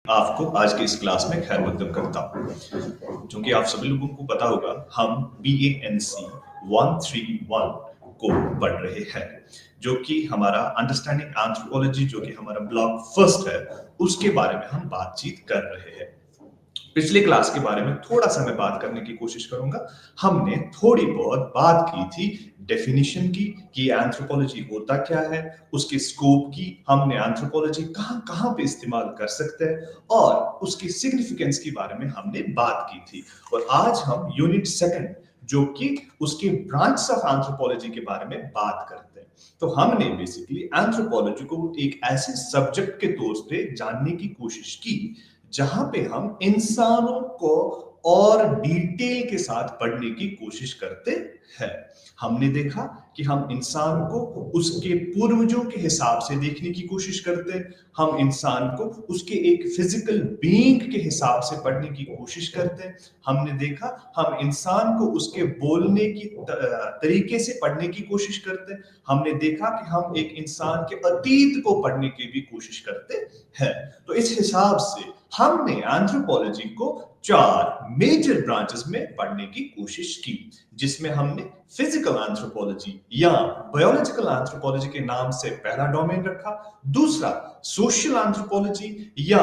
आपको आज की इस क्लास में खैर मकदम करता हूँ। चूंकि आप सभी लोगों को पता होगा, हम BANC 131 को पढ़ रहे हैं, जो कि हमारा अंडरस्टैंडिंग एंथ्रोपोलॉजी, जो कि हमारा ब्लॉक फर्स्ट है, उसके बारे में हम बातचीत कर रहे हैं। पिछले क्लास के बारे में थोड़ा सा मैं बात करने की कोशिश करूंगा। हमने थोड़ी बहुत बात की थी डेफिनेशन की कि एंथ्रोपोलॉजी होता क्या है, उसके स्कोप की, हमने एंथ्रोपोलॉजी कहां कहां पे इस्तेमाल कर सकते हैं और उसकी सिग्निफिकेंस के बारे में हमने बात की थी। और आज हम यूनिट सेकंड, जो कि उसके ब्रांच ऑफ एंथ्रोपोलॉजी के बारे में बात करते हैं। तो हमने बेसिकली एंथ्रोपोलॉजी को एक ऐसे सब्जेक्ट के तौर पे जानने की कोशिश की जहां पे हम इंसानों को और डिटेल के साथ पढ़ने की कोशिश करते हैं। हमने देखा कि हम इंसान को उसके पूर्वजों के हिसाब से देखने की कोशिश करते हैं, हम इंसान को उसके एक फिजिकल बीइंग के हिसाब से पढ़ने की कोशिश करते हैं। हमने देखा हम इंसान को उसके बोलने की तरीके से पढ़ने की कोशिश करते हैं। हमने देखा कि हम एक इंसान के अतीत को पढ़ने की भी कोशिश करते हैं। तो इस हिसाब से हमने एंथ्रोपोलॉजी को 4 मेजर ब्रांचेस में पढ़ने की कोशिश की, जिसमें हमने फिजिकल एंथ्रोपोलॉजी या बायोलॉजिकल एंथ्रोपोलॉजी के नाम से पहला डोमेन रखा, दूसरा सोशल एंथ्रोपोलॉजी या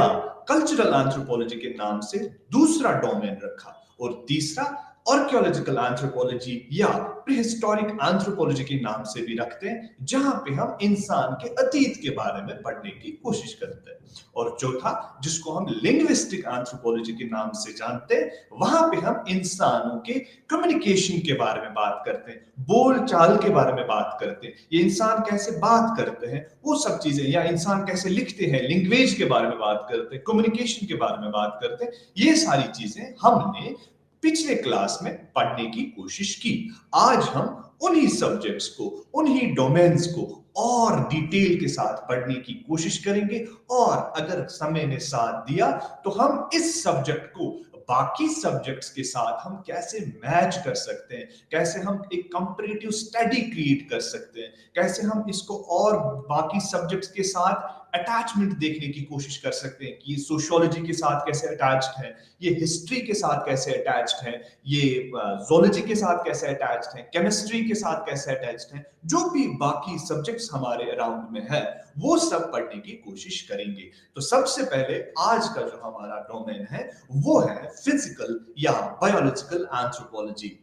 कल्चरल एंथ्रोपोलॉजी के नाम से दूसरा डोमेन रखा, और तीसरा आर्कियोलॉजिकल एंथ्रोपोलॉजी या प्रीहिस्टोरिक एंथ्रोपोलॉजी के नाम से भी रखते हैं, जहां पे हम इंसान के अतीत के बारे में पढ़ने की कोशिश करते हैं। और चौथा, जिसको हम लिंग्विस्टिक एंथ्रोपोलॉजी के नाम से जानते हैं, वहां पे हम इंसानों के कम्युनिकेशन के बारे में बात करते हैं, बोल चाल के बारे में बात करते हैं, ये इंसान कैसे बात करते हैं, वो सब चीजें, या इंसान कैसे लिखते हैं, लैंग्वेज के बारे में बात करते हैं, कम्युनिकेशन के बारे में बात करते हैं। ये सारी चीजें हमने पिछले क्लास में पढ़ने की कोशिश की। आज हम उन्हीं सब्जेक्ट्स को, उन्हीं डोमेन्स को और डिटेल के साथ पढ़ने की कोशिश करेंगे, और अगर समय ने साथ दिया तो हम इस सब्जेक्ट को बाकी सब्जेक्ट्स के साथ हम कैसे मैच कर सकते हैं, कैसे हम एक कंपैरेटिव स्टडी क्रिएट कर सकते हैं, कैसे हम इसको और बाकी सब्जेक्ट्स के साथ अटैचमेंट देखने की कोशिश कर सकते हैं कि ये सोशियोलॉजी के साथ कैसे अटैच्ड है, ये हिस्ट्री के साथ कैसे अटैच्ड है, ये जोलॉजी के साथ कैसे अटैच्ड है, केमिस्ट्री के साथ कैसे अटैच्ड है, जो भी बाकी सब्जेक्ट्स हमारे अराउंड में है वो सब पढ़ने की कोशिश करेंगे। तो सबसे पहले आज का जो हमारा डोमेन है वो है फिजिकल या बायोलॉजिकल एंथ्रोपोलॉजी,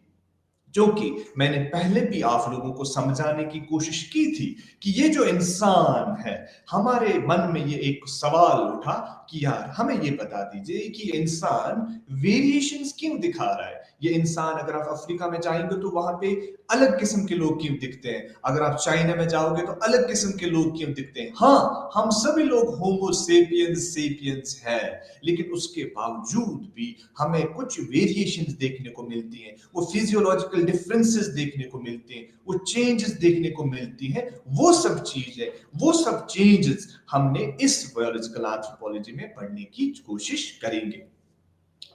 जो कि मैंने पहले भी आप लोगों को समझाने की कोशिश की थी कि ये जो इंसान है, हमारे मन में ये एक सवाल उठा कि यार हमें ये बता दीजिए कि इंसान वेरिएशंस क्यों दिखा रहा है। ये इंसान, अगर आप अफ्रीका में जाएंगे तो वहां पे अलग किस्म के लोग क्यों दिखते हैं, अगर आप चाइना में जाओगे तो अलग किस्म के लोग क्यों दिखते हैं। हाँ, हम सभी लोग होमो सेपियंस सेपियंस है, लेकिन उसके बावजूद भी हमें कुछ वेरिएशंस देखने को मिलती हैं, वो फिजियोलॉजिकल डिफरेंसेस देखने को मिलते हैं, वो चेंजेस देखने को मिलती हैं। वो सब चीजें, वो सब चेंजेस हमने इस बायोलॉजिकल एंथ्रोपोलॉजी में पढ़ने की कोशिश करेंगे।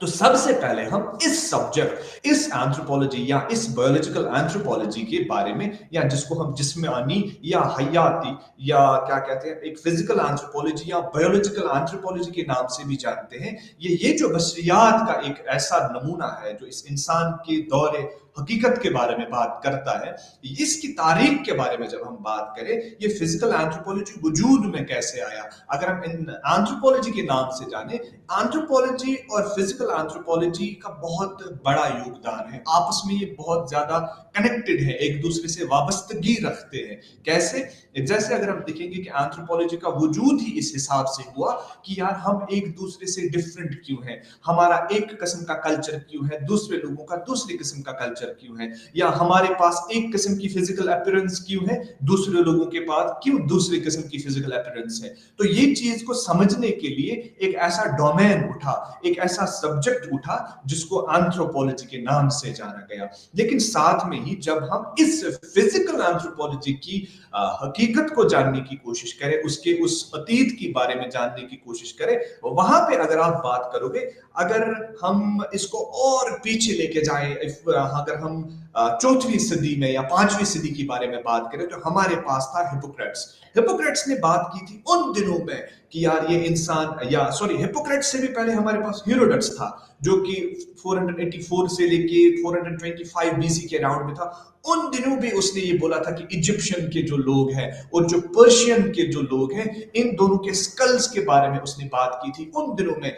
तो सबसे पहले हम इस सब्जेक्ट, इस एंथ्रोपोलॉजी या इस बायोलॉजिकल एंथ्रोपोलॉजी के बारे में, या जिसको हम जिस्मानी या हयाती या क्या कहते हैं, एक फिजिकल एंथ्रोपोलॉजी या बायोलॉजिकल एंथ्रोपोलॉजी के नाम से भी जानते हैं, ये जो बशरियात का एक ऐसा नमूना है जो इस इंसान के दौरे हकीकत के बारे में बात करता है। इसकी तारीख के बारे में जब हम बात करें, ये फिजिकल एंथ्रोपोलॉजी वजूद में कैसे आया, अगर हम इन एंथ्रोपोलॉजी के नाम से जाने, एंथ्रोपोलॉजी और फिजिकल एंथ्रोपोलॉजी का बहुत बड़ा योगदान है, आपस में ये बहुत ज्यादा कनेक्टेड है, एक दूसरे से वाबस्तगी रखते हैं। कैसे? जैसे अगर हम देखेंगे कि एंथ्रोपोलॉजी का वजूद ही इस हिसाब से हुआ कि यार हम एक दूसरे से डिफरेंट क्यों हैं, हमारा एक किस्म का कल्चर क्यों है, दूसरे लोगों का दूसरे किस्म का कल्चर क्यों है, या हमारे पास एक किस्म की फिजिकल अपीयरेंस क्यों है, दूसरे लोगों के पास क्यों दूसरे किस्म की फिजिकल अपीयरेंस है। तो ये चीज को समझने के लिए एक ऐसा डोमेन उठा, एक ऐसा सब्जेक्ट उठा जिसको एंथ्रोपोलॉजी के नाम से जाना गया। लेकिन साथ में ही जब हम इस फिजिकल एंथ्रोपोलॉजी की हकीकत को जानने की कोशिश करें, उसके उस अतीत के बारे में जानने की कोशिश करें, वहां पे अगर आप बात करोगे, अगर हम इसको और पीछे लेके जाएं, अगर हम चौथी सदी में या पांचवी सदी के बारे में बात करें तो हमारे पास था हिपोक्रेट्स। हिपोक्रेट्स ने बात की थी उन दिनों में कि यार ये इंसान, या सॉरी, हिपोक्रेट्स से भी पहले हमारे पास हेरोडोटस था जो कि 484 से लेके 425 बीसी के अराउंड में था। उन दिनों भी उसने ये बोला था कि इजिप्शियन के जो लोग हैं और जो पर्शियन के जो लोग हैं, इन दोनों के स्कल्स के बारे में उसने बात की थी उन दिनों में।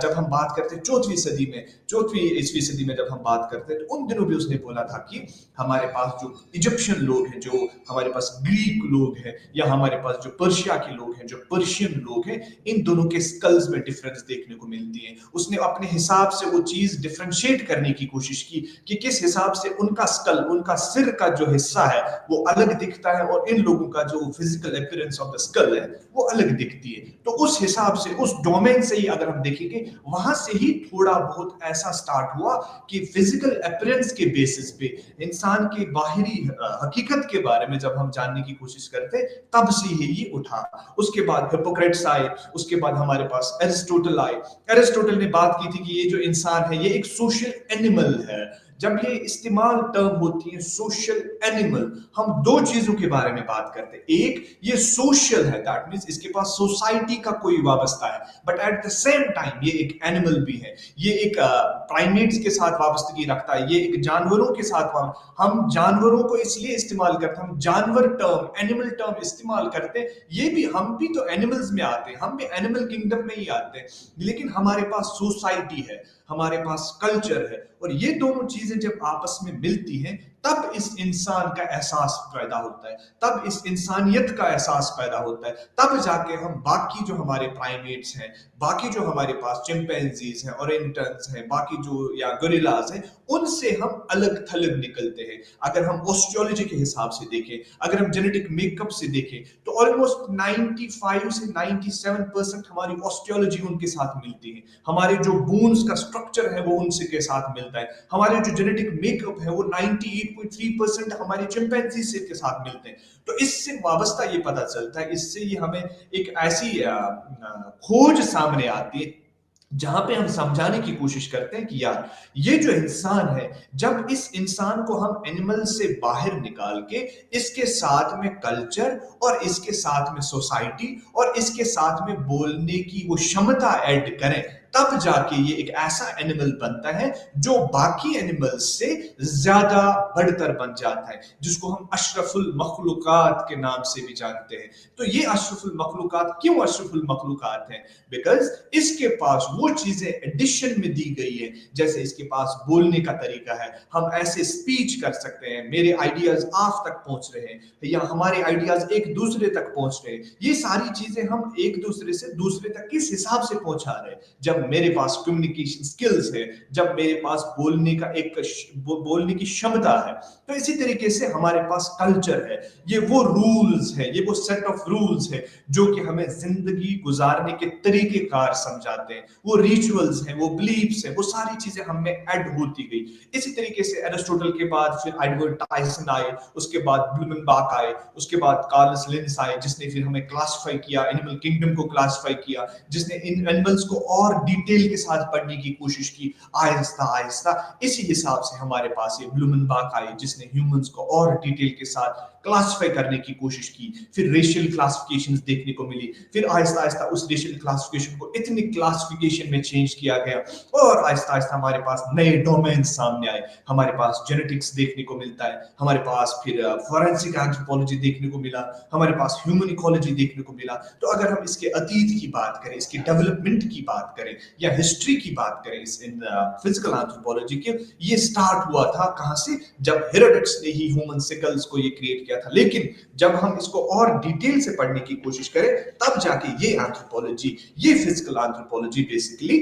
जब हम बात करते हैं चौथी ईस्वी सदी में जब हम बात करते हैं तो उन दिनों भी उसने बोला था कि हमारे पास जो इजिप्शियन लोग हैं, जो हमारे पास ग्रीक लोग हैं, या हमारे पास जो पर्शिया के लोग हैं, जो पर्शियन लोग हैं, इन दोनों के स्कल्स में डिफरेंस देखने को मिलती है। उसने अपने हिसाब से वो चीज डिफरेंशिएट करने की कोशिश की कि किस हिसाब से उनका स्कल, उनका सिर का जो हिस्सा है वो अलग दिखता है और इन लोगों का जो physical appearance of the skull है वो अलग दिखती है। तो उस हिसाब से, उस डोमेन से ही अगर हम देखेंगे, वहां से ही थोड़ा बहुत ऐसा स्टार्ट हुआ कि फिजिकल अपीयरेंस के बेसिस पे इंसान के बाहरी हकीकत के बारे में जब हम जानने की कोशिश करते, तब से ही ये उठा। उसके बाद हिपोक्रेट्स आए, उसके बाद हमारे पास एरिस्टोटल आए। एरिस्टोटल ने बात की थी कि ये जो इंसान है ये एक सोशल एनिमल है। जब ये इस्तेमाल टर्म होती है सोशल एनिमल, हम दो चीजों के बारे में बात करते हैं। एक, ये सोशल है, दैट मींस इसके पास सोसाइटी का कोई वाबस्ता है, but at the same time ये एक एनिमल भी है। ये एक प्राइमेट्स के साथ वाबस्तगी रखता है, ये एक जानवरों के साथ। हम जानवरों को इसलिए इस्तेमाल करते हैं, हम जानवर टर्म, एनिमल टर्म इस्तेमाल करते हैं। ये भी, हम भी तो एनिमल्स में आते हैं, हम भी एनिमल किंगडम में ही आते हैं, लेकिन हमारे पास सोसाइटी है, हमारे पास कल्चर है, और ये दोनों चीजें जब आपस में मिलती हैं तब इस इंसान का एहसास पैदा होता है, तब इस इंसानियत का एहसास पैदा होता है। तब जाके हम बाकी जो हमारे प्राइमेट्स हैं, बाकी जो हमारे पास चिंपैंजीज हैं, ओरेंगटन्स हैं, बाकी जो या गोरिल्लाज हैं, उनसे हम अलग थलग निकलते हैं। अगर हम ऑस्टियोलॉजी के हिसाब से देखें, अगर हम जेनेटिक मेकअप से देखें, तो ऑलमोस्ट 95 से 97% हमारी ऑस्टियोलॉजी उनके साथ मिलती है। हमारे जो बोन्स का स्ट्रक्चर है वो उनसे के साथ मिलता है। हमारे जो जेनेटिक मेकअप है वो 98.3% हमारे चिंपैंजी से के साथ मिलते हैं। तो इससे वाबस्ता ये पता चलता है, इससे ये हमें एक ऐसी खोज सामने आती है जहां पे हम समझाने की कोशिश करते हैं कि यार ये जो इंसान है, जब इस इंसान को हम एनिमल से बाहर निकाल के इसके साथ में कल्चर और इसके साथ में सोसाइटी और इसके साथ में बोलने की वो क्षमता ऐड करें, तब जाके ये एक ऐसा एनिमल बनता है जो बाकी एनिमल्स से ज्यादा बढ़कर बन जाता है, जिसको हम अशरफुल मखलूकात के नाम से भी जानते हैं। तो ये अशरफुल मखलूकात क्यों अशरफुल मखलूकात हैं? बिकॉज इसके पास वो चीजें एडिशन में दी गई है, जैसे इसके पास बोलने का तरीका है, हम ऐसे स्पीच कर सकते हैं, मेरे आइडियाज आप तक पहुंच रहे हैं, या हमारे आइडियाज एक दूसरे तक पहुंच रहे हैं। ये सारी चीजें हम एक दूसरे से दूसरे तक किस हिसाब से पहुंचा रहे हैं? जब मेरे पास कम्युनिकेशन स्किल्स है, जब मेरे पास बोलने का बोलने की क्षमता है, तो इसी तरीके से हमारे पास कल्चर है। ये वो रूल्स है, ये वो सेट ऑफ रूल्स है जो कि हमें जिंदगी गुजारने के तरीके कार समझाते हैं। वो रिचुअल्स हैं, वो बिलीफ्स हैं, वो सारी चीजें हमें ऐड होती गई। इसी तरीके से एरिस्टोटल के बाद फिर एडवर्ड टायसन आए, उसके बाद ब्लूमेनबाख आए, उसके बाद कार्लस लिंस आए, जिसने फिर हमें क्लासिफाई किया, एनिमल किंगडम को क्लासिफाई किया, जिसने इन एनिमल्स को और डिटेल के साथ पढ़ने की कोशिश की आहिस्ता आहिस्ता। इसी हिसाब से हमारे पास ये ब्लूमेनबाख आए, जिसने ह्यूमंस को और डिटेल के साथ क्लासिफाई करने की कोशिश की। फिर रेशियल क्लासिफिकेशंस देखने को मिली, फिर आहिस्ता आहिस्ता उस रेशियल क्लासिफिकेशन को इतनी क्लासिफिकेशन में चेंज किया गया, और आहिस्ता आहिस्ता हमारे पास नए डोमेन सामने आए। हमारे पास जेनेटिक्स देखने को मिलता है, हमारे पास फिर फॉरेंसिक एंथ्रोपोलॉजी देखने को मिला, हमारे पास ह्यूमन इकोलॉजी देखने को मिला। तो अगर हम इसके अतीत की बात करें, इसके डेवलपमेंट की बात करें, या हिस्ट्री की बात करें इस फिजिकल एंथ्रोपोलॉजी के, ये स्टार्ट हुआ था कहां से? जब हेरोडोटस ने ही ह्यूमन सिकल्स को ये क्रिएट किया था। लेकिन जब हम इसको और डिटेल से पढ़ने की कोशिश करें, तब जाके ये एंथ्रोपोलॉजी, ये फिजिकल एंथ्रोपोलॉजी बेसिकली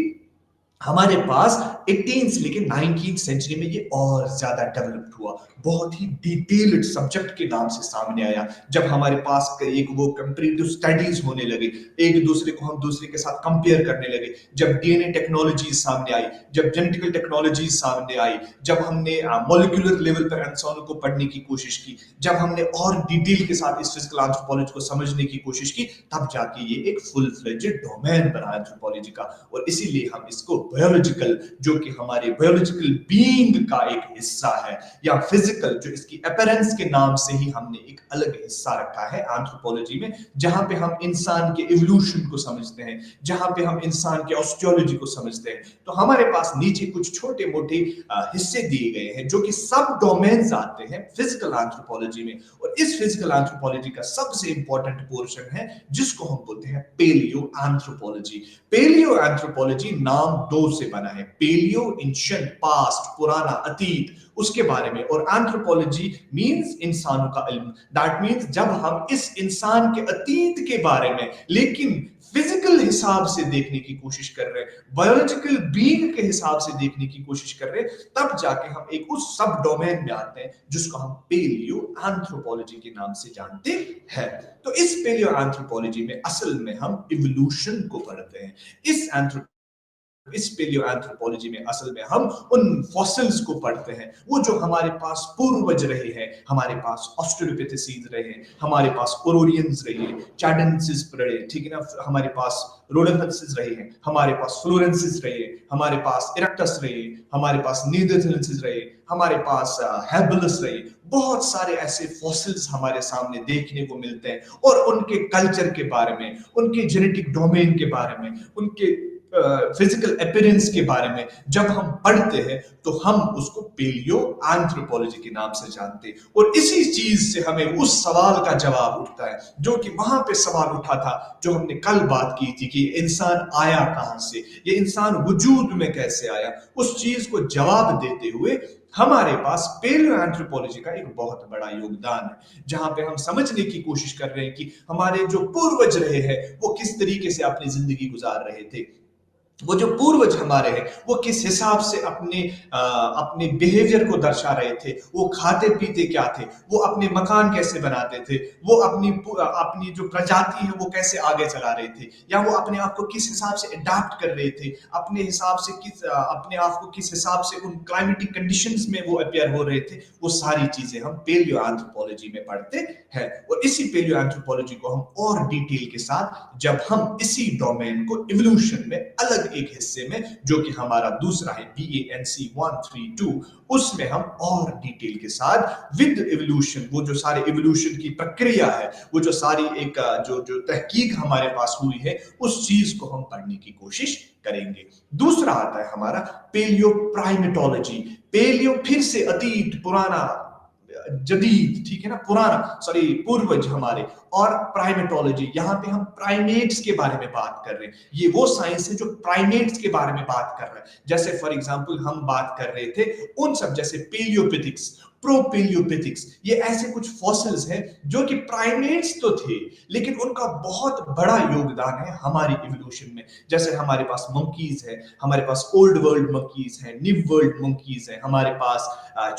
हमारे पास 18th से लेके 19th सेंचुरी में ये और ज्यादा डेवलप हुआ, बहुत ही डिटेल्ड सब्जेक्ट के नाम से सामने आया। जब हमारे पास एक वो कंपैरेटिव स्टडीज होने लगे, एक दूसरे को हम दूसरे के साथ कंपेयर करने लगे, जब डीएनए टेक्नोलॉजी सामने आई, जब जेनेटिकल टेक्नोलॉजी सामने आई, जब हमने मॉलिक्यूलर लेवल पर इंसानों को पढ़ने की कोशिश की, जब हमने और डिटेल के साथ इस फिजिकल एंथ्रोपोलॉजी को समझने की कोशिश की, तब जाके ये एक फुल फ्लेजेड डोमेन बना एंथ्रोपोलॉजी का। और इसीलिए हम इसको बायोलॉजिकल, जो कि हमारे बायोलॉजिकल बीइंग का एक हिस्सा है, या फिजिकल, जो इसकी अपीयरेंस के नाम से ही हमने एक अलग हिस्सा रखा है एंथ्रोपोलॉजी में, जहां पे हम इंसान के इवोल्यूशन को समझते हैं, जहां पे हम इंसान के ऑस्टियोलॉजी को समझते हैं। तो हमारे पास नीचे कुछ छोटे मोटे हिस्से दिए गए हैं जो कि सब डोमेन्स आते हैं फिजिकल एंथ्रोपोलॉजी में, और इस फिजिकल एंथ्रोपोलॉजी का सबसे इंपॉर्टेंट पोर्शन है जिसको हम बोलते हैं पेलियो एंथ्रोपोलॉजी। पेलियो एंथ्रोपोलॉजी नाम दो से बना है, पेलियो एंशिएंट पास्ट, पुराना अतीत, उसके बारे में, और एंथ्रोपोलॉजी मींस इंसानों का इल्म। दैट मींस जब हम इस इंसान के अतीत के बारे में लेकिन फिजिकल हिसाब से देखने की कोशिश कर रहे हैं, बायोलॉजिकल बीइंग के हिसाब से देखने की कोशिश कर रहे हैं, तब जाके हम एक उस सब डोमेन में आते हैं जिसको हम पेलियो एंथ्रोपोलॉजी के नाम से जानते हैं। तो इस पेलियो एंथ्रोपोलॉजी में असल में हम इवोल्यूशन को पढ़ते हैं। इस पेलियो एंथ्रोपोलॉजी में असल में हम उन फॉसिल्स को पढ़ते हैं, वो जो हमारे पास पूर्वज रहे हैं, हमारे पास ऑस्ट्रेलोपिथेसीज रहे हैं, हमारे पास ओरोरियंस रहे हैं, चैडेंसिस रहे, ठीक है ना, हमारे पास रोडेंथिस रहे हैं, हमारे पास फ्लोरेंसिस रहे हैं, हमारे पास इरेक्टस रहे, हमारे पास नीदरलैंड्स रहे, हमारे पास हैबिलस रहे। बहुत सारे ऐसे फॉसिल्स हमारे सामने देखने को मिलते हैं, और उनके कल्चर के बारे में, उनके जेनेटिक डोमेन के बारे में, उनके फिजिकल अपीयरेंस के बारे में जब हम पढ़ते हैं तो हम उसको पेलियो एंथ्रोपोलॉजी के नाम से जानते हैं। और इसी चीज से हमें उस सवाल का जवाब उठता है जो कि वहां पे सवाल उठा था, जो हमने कल बात की थी कि इंसान आया कहां से, ये इंसान वजूद में कैसे आया, उस चीज को जवाब देते हुए हमारे पास पेलियो एंथ्रोपोलॉजी का एक बहुत बड़ा योगदान है, जहां पे हम समझने की कोशिश कर रहे हैं कि हमारे जो पूर्वज रहे हैं वो किस तरीके से अपनी जिंदगी गुजार रहे थे, वो जो पूर्वज हमारे हैं वो किस हिसाब से अपने बिहेवियर को दर्शा रहे थे, वो खाते पीते क्या थे, वो अपने मकान कैसे बनाते थे, वो अपनी जो प्रजाति है वो कैसे आगे चला रहे थे, या वो अपने आप को किस हिसाब से अडैप्ट कर रहे थे, अपने हिसाब से अपने आप को किस हिसाब से उन क्लाइमेटिक कंडीशंस में वो अपियर हो रहे थे, वो सारी चीजें हम पेलियो एंथ्रोपोलॉजी में पढ़ते हैं। और इसी पेलियो एंथ्रोपोलॉजी को हम और डिटेल के साथ जब हम इसी डोमेन को इवोल्यूशन में अलग एक हिस्से में, जो कि हमारा दूसरा है BANC 132, उसमें हम और डिटेल के साथ विद इवोल्यूशन, वो जो सारे इवोल्यूशन की प्रक्रिया है, वो जो सारी एक जो तहकीक हमारे पास हुई है, उस चीज को हम पढ़ने की कोशिश करेंगे। दूसरा आता है हमारा पेलियो प्राइमेटोलॉजी। पेलियो फिर से अतीत, पुराना, जदीद, ठीक है ना, पुराना, सॉरी पूर्वज हमारे, और प्राइमेटोलॉजी, यहां पे हम प्राइमेट्स के बारे में बात कर रहे हैं। ये वो साइंस है जो प्राइमेट्स के बारे में बात कर रहा है। जैसे फॉर एग्जांपल हम बात कर रहे थे उन सब, जैसे पेलियोपिथिक्स, प्रोपेलियोपिथिक्स, ये ऐसे कुछ फॉसिल्स हैं जो कि प्राइमेट्स तो थे लेकिन उनका बहुत बड़ा योगदान है हमारी इवोल्यूशन में। जैसे हमारे पास मंकीज है, हमारे पास ओल्ड वर्ल्ड मंकीज है, न्यू वर्ल्ड मंकीज है, हमारे पास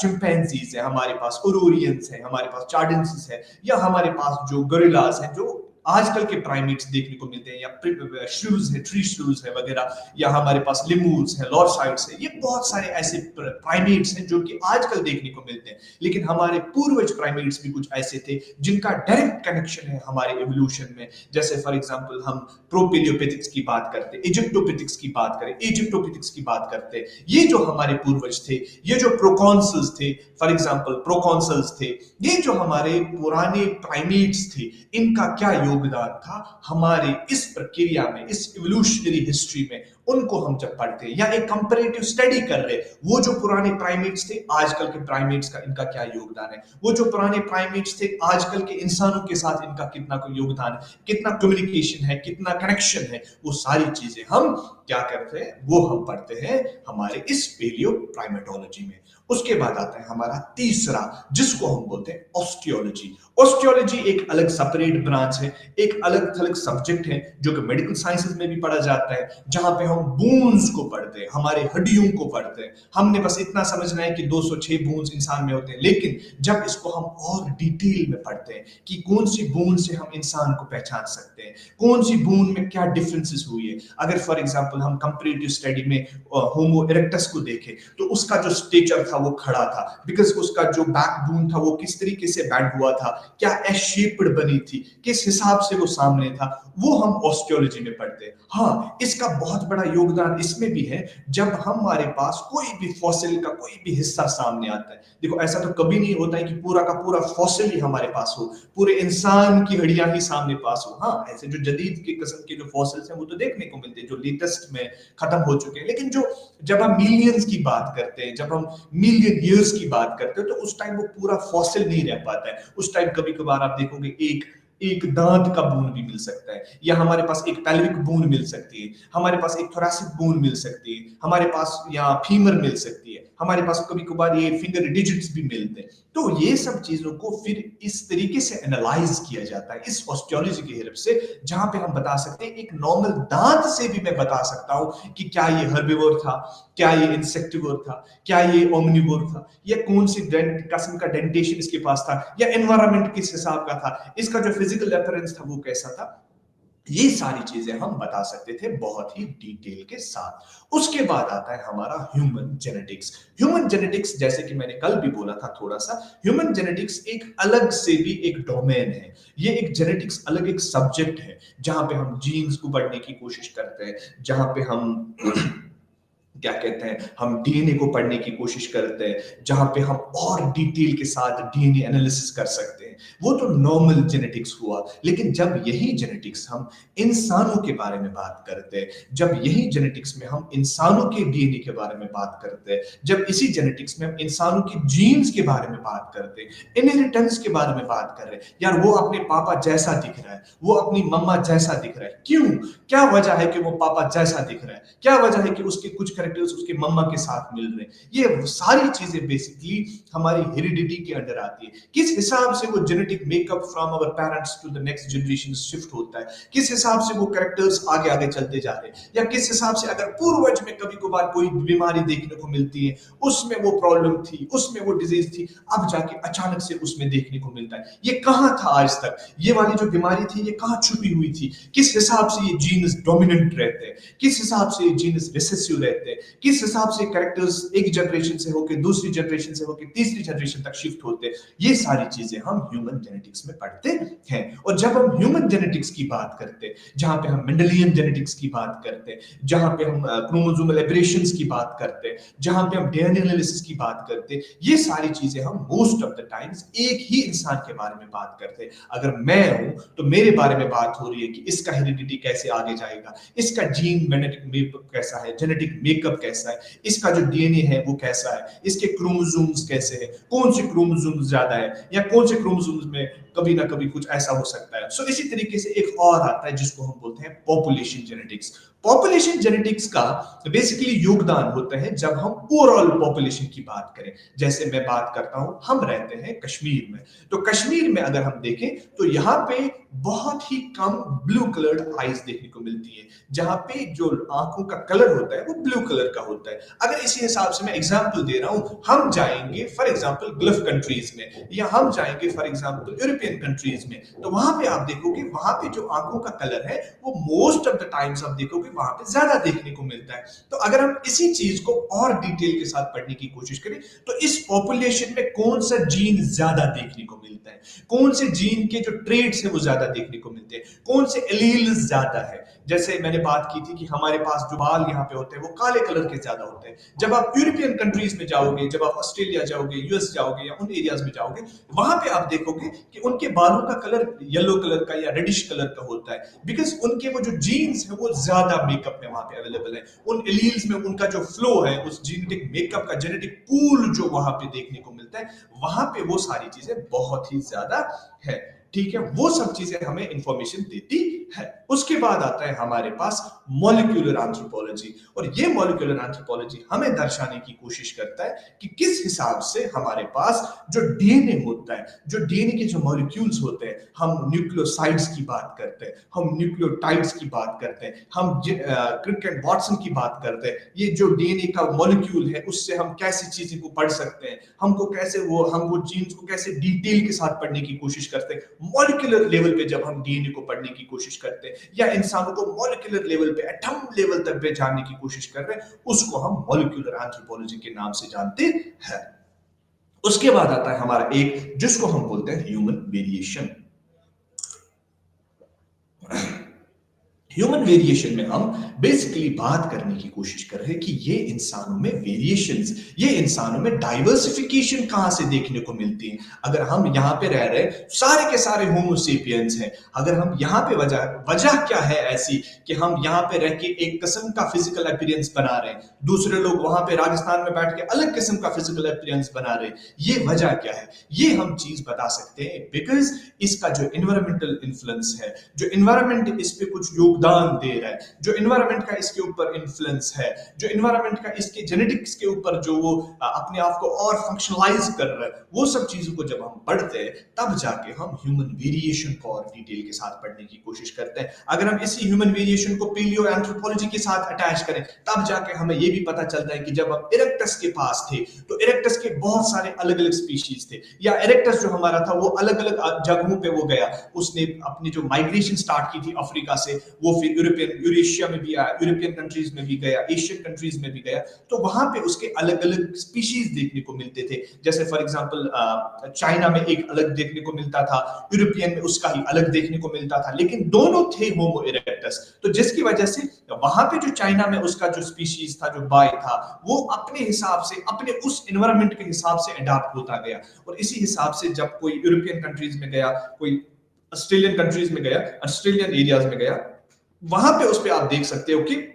चिंपैंजीज है, हमारे पास ओरोरियंस है, हमारे पास चार्डेंसिस है, या हमारे पास जो गोरिल्लास हैं, जो आजकल के प्राइमेट्स देखने को मिलते हैं, या श्रूज है, ट्री श्रूज है वगैरह, या हमारे पास लिमूस है, लॉरसाइट्स है, ये बहुत सारे ऐसे प्राइमेट्स हैं जो कि आजकल देखने को मिलते हैं। लेकिन हमारे पूर्वज प्राइमेट्स भी कुछ ऐसे थे जिनका डायरेक्ट कनेक्शन है हमारे इवोल्यूशन में। जैसे फॉर एग्जांपल हम प्रोपेलियोपिथिक्स की बात करते हैं, इजिप्टोपिथिक्स की बात करें, इजिप्टोपिथिक्स की बात करते हैं, ये जो हमारे पूर्वज थे, ये जो प्रोकॉन्सल्स थे, फॉर एग्जांपल प्रोकॉन्सल्स थे, ये जो हमारे पुराने प्राइमेट्स थे, इनका क्या योगदान था हमारे इस प्रक्रिया में, इस इवोल्यूशनरी हिस्ट्री में, उनको हम जब पढ़ते हैं या एक कंपैरेटिव स्टडी कर रहे हैं, वो जो पुराने प्राइमेट्स थे, आजकल के प्राइमेट्स का इनका क्या योगदान है, वो जो पुराने प्राइमेट्स थे, आजकल के इंसानों के साथ इनका कितना कोई योगदान है, कितना कम्युनिकेशन है, कितना कनेक्शन है, वो सारी चीजें हम क्या करते हैं, वो हम पढ़ते हैं हमारे इस पेलियो प्राइमेटोलॉजी में। उसके बाद आता है हमारा तीसरा, जिसको हम बोलते हैं ऑस्टियोलॉजी। ऑस्टियोलॉजी एक अलग सेपरेट ब्रांच है, एक अलग थलग सब्जेक्ट है जो कि मेडिकल साइंसेज में भी पढ़ा जाता है, जहां पे हम बोन्स को पढ़ते हैं, हमारे हड्डियों को पढ़ते हैं। हमने बस इतना समझना है कि 206 बोन्स इंसान में होते हैं, लेकिन जब इसको हम और डिटेल में पढ़ते हैं कि कौन सी बोन से हम इंसान को पहचान सकते हैं, कौन सी बोन में क्या डिफरेंसेस हुई है। अगर फॉर एग्जांपल हम कंपैरेटिव स्टडी में होमो इरेक्टस को देखें तो उसका जो स्टेचर था वो खड़ा था, बिकॉज उसका जो बैकबोन था वो किस तरीके से बैंड हुआ था, क्या एस शेप्ड बनी थी, किस हिसाब से वो सामने था, वो हम ऑस्टियोलॉजी में पढ़ते हैं। हाँ, इसका बहुत बड़ा बड़ा योगदान इसमें भी है, जब हमारे पास कोई भी फॉसिल का कोई भी हिस्सा सामने आता है। देखो ऐसा तो कभी नहीं होता है कि पूरा का पूरा फॉसिल ही हमारे पास हो, पूरे इंसान की हड्डियां ही सामने पास हो। हाँ, ऐसे जो जदीद के किस्म के जो फॉसिल्स हैं वो तो देखने को मिलते हैं, जो लेटेस्ट में खत्म हो चुके हैं। लेकिन जो जब हम मिलियंस की बात करते हैं, जब हम मिलियन ईयर्स की बात करते हैं, तो उस टाइम वो पूरा फॉसिल नहीं रह पाता है। उस टाइम कभी कभार आप देखोगे एक एक दांत का बोन भी मिल सकता है, या हमारे पास एक पेल्विक बोन मिल सकती है, हमारे पास एक थोरैसिक बोन मिल सकती है, हमारे पास या फीमर मिल सकती है, हमारे पास कभी कभार ये फिंगर डिजिट्स भी मिलते हैं। तो ये सब चीजों को फिर इस तरीके से एनालाइज किया जाता है इस ऑस्टियोलॉजी की हेल्प से, जहां पे हम बता सकते हैं एक नॉर्मल दांत से भी मैं बता सकता हूं कि क्या ये हर्बिवोर था, क्या ये इंसेक्टिवोर था, क्या ये ओमनिवोर था, या कौन सी किस्म का डेंटेशन इसके पास था, या एनवायरमेंट किस हिसाब का था, इसका जो फिजिकल अपीयरेंस था वो कैसा था। ये सारी चीजें हम बता सकते थे बहुत ही डिटेल के साथ। उसके बाद आता है हमारा ह्यूमन जेनेटिक्स। ह्यूमन जेनेटिक्स, जैसे कि मैंने कल भी बोला था थोड़ा सा, ह्यूमन जेनेटिक्स एक अलग से भी एक डोमेन है। ये एक जेनेटिक्स अलग एक सब्जेक्ट है, जहां पे हम जीन्स को पढ़ने की कोशिश करते हैं, जहां पे हम क्या कहते हैं, हम डीएनए को पढ़ने की कोशिश करते हैं, जहां पे हम और डिटेल के साथ डीएनए एनालिसिस कर सकते हैं। वो तो नॉर्मल जेनेटिक्स हुआ। लेकिन जब यही जेनेटिक्स हम इंसानों के बारे में बात करते हैं, जब यही जेनेटिक्स में हम इंसानों के डीएनए के बारे में बात करते हैं, जब इसी जेनेटिक्स में हम इंसानों की जीन्स के बारे में बात करते हैं, इनहेरिटेंस के बारे में बात कर रहे हैं, यार वो अपने पापा जैसा दिख रहा है, वो अपनी मम्मा जैसा दिख रहा है, क्यों, क्या वजह है कि वो पापा जैसा दिख रहा है, क्या वजह है कि उसके कुछ कैरेक्टर्स उसके मम्मा के साथ मिल रहे हैं। ये सारी चीजें बेसिकली हमारी हेरिडिटी के अंडर आती है। किस हिसाब से वो genetic makeup from our parents to the next generation shift होता है, किस हिसाब से वो कैरेक्टर्स आगे आगे चलते जा रहे हैं, या किस हिसाब से अगर पूर्वज में कभी कभार कोई बीमारी देखने को मिलती है, उसमें वो प्रॉब्लम थी, उसमें वो डिजीज थी, अब जाके अचानक से उसमें देखने को मिलता है। ये कहां था आज तक, ये वाली जो बीमारी थी ये कहां छुपी हुई थी, किस हिसाब से ये जीन्स डोमिनेंट रहते हैं, किस हिसाब से ये जीन्स रिसेसिव रहते हैं, किस हिसाब से कैरेक्टर्स एक जनरेशन से होकर दूसरी जनरेशन से होकर तीसरी जनरेशन तक शिफ्ट होते हैं। ये सारी चीजें हम ह्यूमन जेनेटिक्स में पढ़ते हैं। और जब हम ह्यूमन जेनेटिक्स की बात करते हैं, जहां पे हम मेंडेलियन जेनेटिक्स की बात करते हैं, जहां पे हम क्रोमोसोमल एब्रेशंस की बात करते हैं, जहां पे हम डीएनए एनालिसिस की बात करते हैं, ये सारी चीजें हम मोस्ट ऑफ द टाइम्स एक ही इंसान के बारे में बात करते हैं। अगर मैं हूं तो मेरे बारे में बात हो रही है कि इसका हेरिडिटी कैसे आगे जाएगा, इसका जीन जेनेटिक मेकअप कैसा है, जेनेटिक मेकअप कैसा है, इसका जो डीएनए है वो कैसा है, इसके क्रोमोसोम्स कैसे हैं, कौन से क्रोमोसोम्स ज्यादा है, या कौन से क्रोमोसोम्स में कभी ना कभी कुछ ऐसा हो सकता है। सो इसी तरीके से एक और आता है जिसको हम बोलते हैं पॉपुलेशन जेनेटिक्स। पॉपुलेशन जेनेटिक्स का बेसिकली योगदान होता है जब हम ओवरऑल पॉपुलेशन की बात करें। जैसे मैं बात करता हूं, हम रहते हैं कश्मीर में, तो कश्मीर में अगर हम देखें तो यहाँ पे बहुत ही कम ब्लू कलर्ड आईज देखने को मिलती है, जहां पे जो आंखों का कलर होता है वो ब्लू कलर का होता है। अगर इसी हिसाब से मैं एग्जांपल दे रहा हूं, हम जाएंगे फॉर एग्जांपल गल्फ कंट्रीज में, या हम जाएंगे फॉर एग्जांपल यूरोपियन कंट्रीज में, तो वहां पे आप देखोगे वहां पे जो आंखों का कलर है वो मोस्ट ऑफ द टाइम्स आप देखोगे वहां पे ज्यादा देखने को मिलता है। तो अगर हम इसी चीज को और डिटेल के साथ पढ़ने की कोशिश करें तो इस पॉपुलेशन में कौन सा जीन ज्यादा देखने को मिलता है, कौन से जीन के जो ट्रेड्स है वो ज्यादा देखने को मिलते हैं, कौन से एलील्स ज्यादा है। जैसे मैंने बात की थी कि हमारे पास जो बाल यहाँ पे होते हैं वो काले कलर के ज्यादा होते हैं। जब आप यूरोपियन कंट्रीज में जाओगे, जब आप ऑस्ट्रेलिया जाओगे, यूएस जाओगे, या उन एरियाज में जाओगे, वहां पे आप देखोगे कि उनके बालों का कलर येलो कलर का या रेडिश कलर का होता है, बिकॉज उनके वो जो जीन्स है वो ज्यादा मेकअप में वहां पे अवेलेबल है। उन एलील्स में उनका जो फ्लो है, उस जेनेटिक मेकअप का जेनेटिक पूल जो वहां पे देखने को मिलता है, वहां पे वो सारी चीजें बहुत ही ज्यादा है। ठीक है, वो सब चीजें हमें इंफॉर्मेशन देती है। उसके बाद आता है हमारे पास मॉलिक्यूलर एंथ्रोपोलॉजी, और ये मॉलिक्यूलर एंथ्रोपोलॉजी हमें दर्शाने की कोशिश करता है कि किस हिसाब से हमारे पास जो डीएनए होता है, जो डीएनए के जो मॉलिक्यूल्स होते हैं, हम न्यूक्लियोसाइड्स की बात करते हैं, हम न्यूक्लियोटाइड्स की बात करते हैं, हम क्रिक एंड वाटसन की बात करते हैं, ये जो डीएनए का मॉलिक्यूल है उससे हम कैसी चीजें को पढ़ सकते हैं, हमको कैसे हम वो जीन्स को कैसे डिटेल के साथ पढ़ने की कोशिश करते हैं। मॉलिक्यूलर लेवल पे जब हम डीएनए को पढ़ने की कोशिश करते हैं, या इंसानों को मॉलिक्यूलर लेवल पे एटम लेवल तक पे जानने की कोशिश कर रहे हैं, उसको हम मॉलिक्यूलर एंथ्रोपोलॉजी के नाम से जानते हैं। उसके बाद आता है हमारा एक जिसको हम बोलते हैं ह्यूमन वेरिएशन। ह्यूमन वेरिएशन में हम बेसिकली बात करने की कोशिश कर रहे हैं कि ये इंसानों में वेरिएशंस, ये इंसानों में डाइवर्सिफिकेशन कहां से देखने को मिलती है। अगर हम यहाँ पे रह रहे हैं, सारे के सारे होमोसेपियंस हैं, अगर हम यहाँ पे वजह वजह क्या है ऐसी कि हम यहाँ पे रह के एक किस्म का फिजिकल अपीयरेंस बना रहे हैं, दूसरे लोग वहां पे राजस्थान में बैठ के अलग किस्म का फिजिकल अपीयरेंस बना रहे हैं, ये वजह क्या है? ये हम चीज बता सकते हैं बिकॉज इसका जो इन्वायरमेंटल इन्फ्लुएंस है, जो इन्वायरमेंट इस पे कुछ योगदान दे रहा है, जो इन्वायरमेंट का इसके ऊपर इन्फ्लुएंस है, जो इन्वायरमेंट का इसके जेनेटिक्स के ऊपर जो वो अपने आप को और फंक्शनलाइज कर रहा है, वो सब चीजों को जब हम पढ़ते हैं तब जाके हम ह्यूमन वेरिएशन को और डिटेल के साथ पढ़ने की कोशिश करते हैं। अगर हम इसी ह्यूमन वेरिएशन को पेलियो एंथ्रोपोलॉजी के साथ अटैच करें तब जाके हमें ये भी पता चलता है कि जब हम इरेक्टस के पास थे तो इरेक्टस के बहुत सारे अलग अलग स्पीशीज थे, या इरेक्टस जो हमारा था वो अलग अलग जगहों पे वो गया, उसने अपनी जो माइग्रेशन स्टार्ट की थी अफ्रीका से, वो फिर यूरेशिया में भी आया, यूरोपियन कंट्रीज में भी गया, एशियन कंट्रीज में भी गया, तो वहां पे उसके अलग अलग स्पीशीज देखने को मिलते थे। जैसे फॉर एग्जांपल चाइना में एक अलग देखने को मिलता था, यूरोपियन में उसका ही अलग देखने को मिलता था, लेकिन दोनों थे होमो इरेक्टस। तो जिसकी वजह से वहां पे जो चाइना में उसका जो स्पीशीज था, जो बाय था, वो अपने हिसाब से अपने उस एनवायरमेंट के हिसाब से अडॉप्ट होता गया, और इसी हिसाब से जब कोई यूरोपियन कंट्रीज में गया, कोई ऑस्ट्रेलियन कंट्रीज में गया, ऑस्ट्रेलियन एरियाज में गया, वहां पे उस पे आप देख सकते हो कि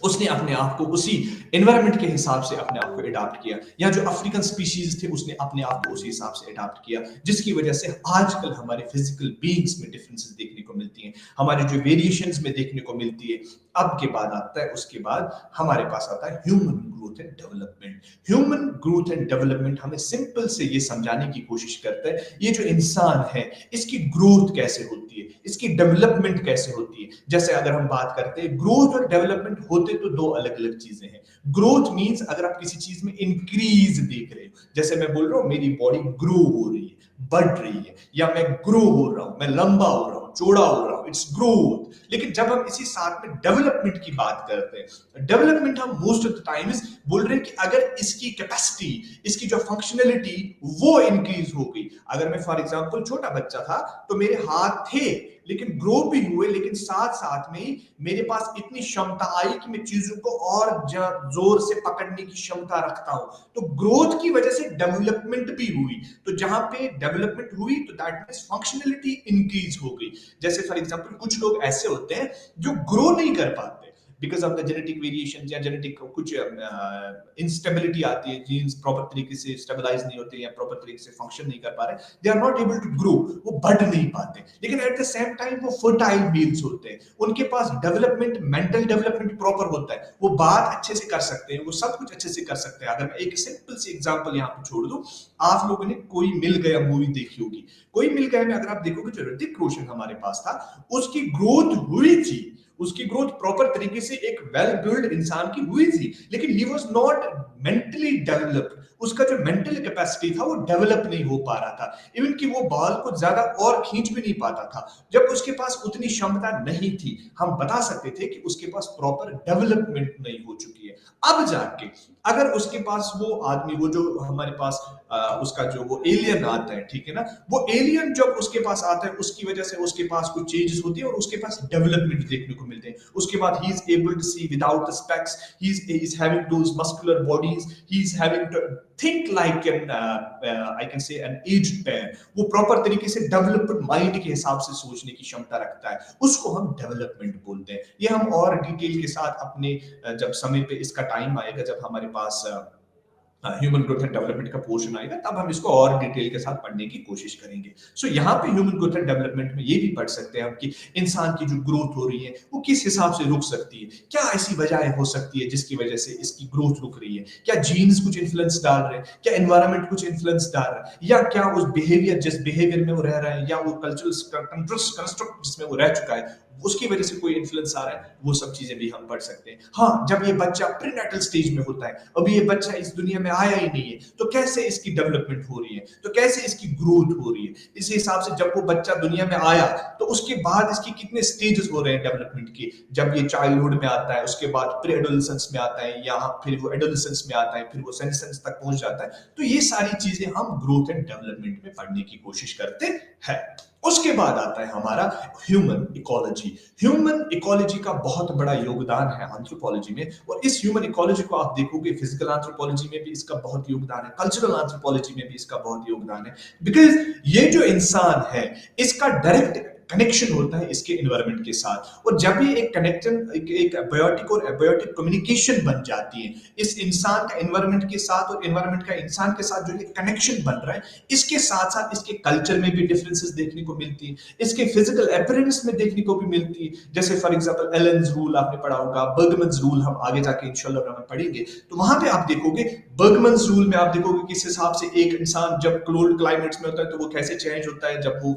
उसने अपने आप को उसी एनवायरनमेंट के हिसाब से अपने आप को अडॉप्ट किया, या जो अफ्रीकन स्पीशीज थे उसने अपने आप को उसी हिसाब से अडॉप्ट किया, जिसकी वजह से आजकल हमारे फिजिकल बीइंग्स में डिफरेंसेस देखने को मिलती हैं, हमारे जो वेरिएशंस में देखने को मिलती है। अब के बाद आता है, उसके बाद हमारे पास आता है human growth and development. Human growth and development हमें सिंपल से ये समझाने की कोशिश करता है, ये जो इंसान है इसकी ग्रोथ कैसे होती है, इसकी डेवलपमेंट कैसे होती है। जैसे अगर हम बात करते हैं ग्रोथ और डेवलपमेंट होते तो दो अलग अलग चीजें हैं। ग्रोथ मींस अगर आप किसी चीज में इंक्रीज देख रहे हो, जैसे मैं बोल रहा हूं मेरी बॉडी ग्रो हो रही है, बढ़ रही है, या मैं ग्रो हो रहा हूं, मैं लंबा हो रहा हूं, चौड़ा हो रहा हूं, इट्स ग्रोथ। लेकिन जब हम इसी साथ में डेवलपमेंट की बात करते हैं, डेवलपमेंट हम मोस्ट ऑफ द टाइम्स बोल रहे हैं कि अगर इसकी कैपेसिटी, इसकी जो फंक्शनलिटी वो इंक्रीज हो गई। अगर मैं फॉर एग्जांपल छोटा बच्चा था तो मेरे हाथ थे लेकिन ग्रो भी हुए, लेकिन साथ साथ में ही मेरे पास इतनी क्षमता आई कि मैं चीजों को और जोर से पकड़ने की क्षमता रखता हूं। तो ग्रोथ की वजह से डेवलपमेंट भी हुई, तो जहां पे डेवलपमेंट हुई तो दैट मींस फंक्शनलिटी इंक्रीज हो गई। जैसे फॉर एग्जांपल कुछ लोग ऐसे होते हैं जो ग्रो नहीं कर पाते because of the genetic variation, या जेनेटिक कुछ इंस्टेबिलिटी आती है, जीन्स प्रॉपर तरीके से स्टेबलाइज नहीं होते या प्रॉपर तरीके से फंक्शन नहीं कर पा रहे, they are not able to grow, वो बढ़ नहीं पाते। लेकिन एट द सेम टाइम वो फर्टाइल बीन्स होते हैं, उनके पास डेवलपमेंट, मेंटल डेवलपमेंट प्रॉपर होता है, वो बात अच्छे से कर सकते हैं, वो सब कुछ अच्छे से कर सकते हैं। अगर मैं एक सिंपल सी एग्जांपल यहाँ पे छोड़ दूं, आप लोगों ने कोई मिल गया मूवी देखी होगी। कोई मिल गया में अगर आप देखोगे जो ऋतिक रोशन हमारे पास था, उसकी ग्रोथ हुई थी, उसकी ग्रोथ प्रॉपर तरीके से एक वेल बिल्ड इंसान की हुई थी, लेकिन he was not mentally developed. उसका जो मेंटल कैपेसिटी था वो डेवलप नहीं हो पा रहा था, इवन कि वो बॉल को ज्यादा और खींच भी नहीं पाता था। जब उसके पास उतनी क्षमता नहीं थी, हम बता सकते थे कि उसके पास प्रॉपर डेवलपमेंट नहीं हो चुकी है। अब जाके अगर उसके पास वो आदमी, वो जो हमारे पास उसका जो वो एलियन आता है, ठीक है ना, वो एलियन जब उसके पास आता है उसकी वजह से उसके पास कुछ चेंजेस होती है और उसके पास डेवलपमेंट देखने को मिलते हैं। उसके बाद he is able to see without the specs, he is having those muscular bodies, he is having to think like an I can say an aged man. वो प्रॉपर तरीके से डेवलप्ड माइंड के हिसाब से सोचने की क्षमता रखता है, उसको हम डेवलपमेंट बोलते हैं। ये हम और डिटेल के साथ अपने जब समय पे इसका टाइम आएगा, जब हमारे पास ह्यूमन ग्रोथ एंड डेवलपमेंट का पोर्शन आएगा, तब हम इसको और डिटेल के साथ पढ़ने की कोशिश करेंगे। सो यहाँ पे ह्यूमन ग्रोथ एंड डेवलपमेंट में ये भी पढ़ सकते हैं हम कि इंसान की जो ग्रोथ हो रही है वो किस हिसाब से रुक सकती है, क्या ऐसी वजह हो सकती है जिसकी वजह से इसकी ग्रोथ रुक रही है। क्या जीन्स कुछ इन्फ्लुएंस डाल रहे हैं, क्या एनवायरमेंट कुछ इन्फ्लुएंस डाल रहा है, या क्या उस बिहेवियर, जिस बिहेवियर में वो रह रहा है, या वो कल्चरल कंस्ट्रक्ट जिसमें वो रह चुका है, उसकी वजह से कोई इन्फ्लुएंस आ रहा है, वो सब चीजें भी हम पढ़ सकते हैं। हाँ, जब ये बच्चा प्रीनेटल स्टेज में होता है, अभी ये बच्चा इस दुनिया में आया ही नहीं है, तो कैसे इसकी डेवलपमेंट हो रही है, तो कैसे इसकी ग्रोथ हो रही है, इस हिसाब से जब वो बच्चा दुनिया में आया तो उसके बाद इसकी कितने स्टेजेस हो रहे हैं डेवलपमेंट के। जब ये चाइल्डहुड में आता है, उसके बाद प्री एडोलेसेंस में आता है, या फिर वो एडोलेसेंस में आता है, फिर वो सेनेसेंस तक पहुंच जाता है, तो ये सारी चीजें हम ग्रोथ एंड डेवलपमेंट में पढ़ने की कोशिश करते हैं। उसके बाद आता है हमारा ह्यूमन इकोलॉजी। ह्यूमन इकोलॉजी का बहुत बड़ा योगदान है एंथ्रोपोलॉजी में, और इस ह्यूमन इकोलॉजी को आप देखोगे फिजिकल एंथ्रोपोलॉजी में भी इसका बहुत योगदान है, कल्चरल एंथ्रोपोलॉजी में भी इसका बहुत योगदान है। बिकॉज ये जो इंसान है इसका डायरेक्ट कनेक्शन होता है इसके एनवायरनमेंट के साथ, और जब ये एक कनेक्शन एक बायोटिक और एबायोटिक कम्युनिकेशन बन जाती है इस इंसान का एनवायरनमेंट के साथ और एनवायरनमेंट का इंसान के साथ, जो ये कनेक्शन बन रहा है, इसके साथ साथ इसके कल्चर में भी डिफरेंसेस देखने को मिलती है, इसके फिजिकल अपीयरेंस में देखने को भी मिलती है। जैसे फॉर एग्जांपल एलेन्स रूल आपने पढ़ा होगा, बर्गमन्स रूल हम आगे जाके इंशाल्लाह हम पढ़ेंगे, तो वहां पे आप देखोगे बर्गमन्स रूल में आप देखोगे किस हिसाब से एक इंसान जब कोल्ड क्लाइमेट्स में होता है तो वो कैसे चेंज होता है, जब वो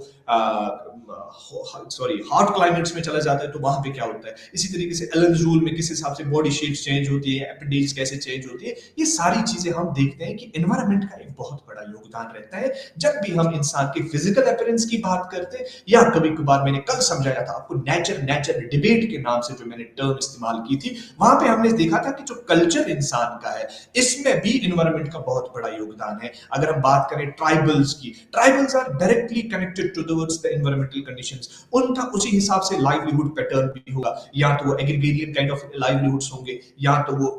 हॉट क्लाइमेट्स में चला जाता है तो वहां पे क्या होता है। इसी तरीके से एलेन्स रूल में किस हिसाब से बॉडी शेप चेंज होती है, एपेंडिक्स कैसे चेंज होती है, ये सारी चीजें हम देखते हैं कि एनवायरनमेंट का एक बहुत बड़ा योगदान रहता है जब भी हम इंसान के फिजिकल अपीयरेंस की बात करते हैं, या कभी कभार मैंने कल समझाया था आपको नेचर नेचर डिबेट के नाम से जो मैंने टर्म इस्तेमाल की थी, वहां पे हमने देखा था कि जो कल्चर इंसान का है इसमें भी एनवायरनमेंट का बहुत बड़ा योगदान है। अगर हम बात करें ट्राइबल्स की, tribals are directly connected towards the environmental conditions, उनका उसी हिसाब से लाइवलीहुड पैटर्न भी होगा, या तो वो एग्रीगेरियन काइंड ऑफ लाइवलीहुड्स होंगे, या तो वो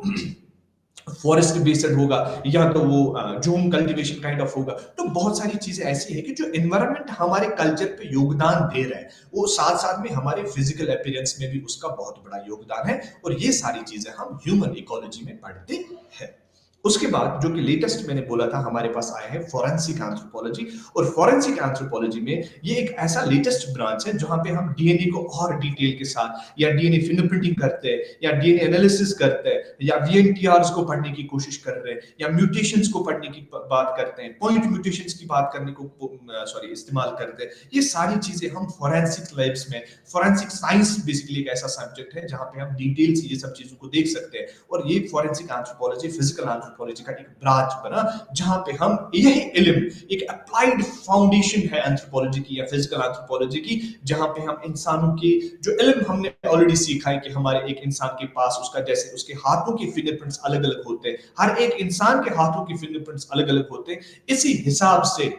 फॉरेस्ट बेस्ड होगा, या तो वो जूम कल्टीवेशन काइंड ऑफ होगा। तो बहुत सारी चीजें ऐसी है कि जो एनवायरनमेंट हमारे कल्चर पे योगदान दे रहा है वो साथ साथ में हमारे फिजिकल अपीयरेंस में भी उसका बहुत बड़ा योगदान है, और ये सारी चीजें हम ह्यूमन इकोलॉजी में पढ़ते हैं। उसके बाद जो कि लेटेस्ट मैंने बोला था हमारे पास आया है फॉरेंसिक एंथ्रोपोलॉजी, और फॉरेंसिक एंथ्रोपोलॉजी में ये एक ऐसा लेटेस्ट ब्रांच है जहां पे हम डीएनए को और डिटेल के साथ, या डीएनए फिंगरप्रिंटिंग करते हैं, या डीएनए एनालिसिस करते हैं, या वीएनटीआरस को पढ़ने की कोशिश कर रहे हैं, या म्यूटेशंस को पढ़ने की बात करते हैं, पॉइंट म्यूटेशंस की बात करने को इस्तेमाल करते हैं। ये सारी चीजें हम फॉरेंसिक लैब्स में, फॉरेंसिक साइंस बेसिकली एक ऐसा सब्जेक्ट है जहां पे हम डिटेल से ये सब चीजों को देख सकते हैं, और ये फॉरेंसिक एंथ्रोपोलॉजी फिजिकल एंथ्रोपोलॉजी का एक ब्रांच बना जहां पे हम यही इल्म, एक अप्लाइड फाउंडेशन है एंथ्रोपोलॉजी की या फिजिकल एंथ्रोपोलॉजी की, जहां पे हम इंसानों की जो इल्म हमने ऑलरेडी सीखा है कि हमारे एक इंसान के पास उसका जैसे उसके हाथों के फिंगरप्रिंट्स अलग अलग होते हैं, हर एक इंसान के हाथों के फिंगरप्रिंट्स अलग अलग होते हैं, इसी हिसाब से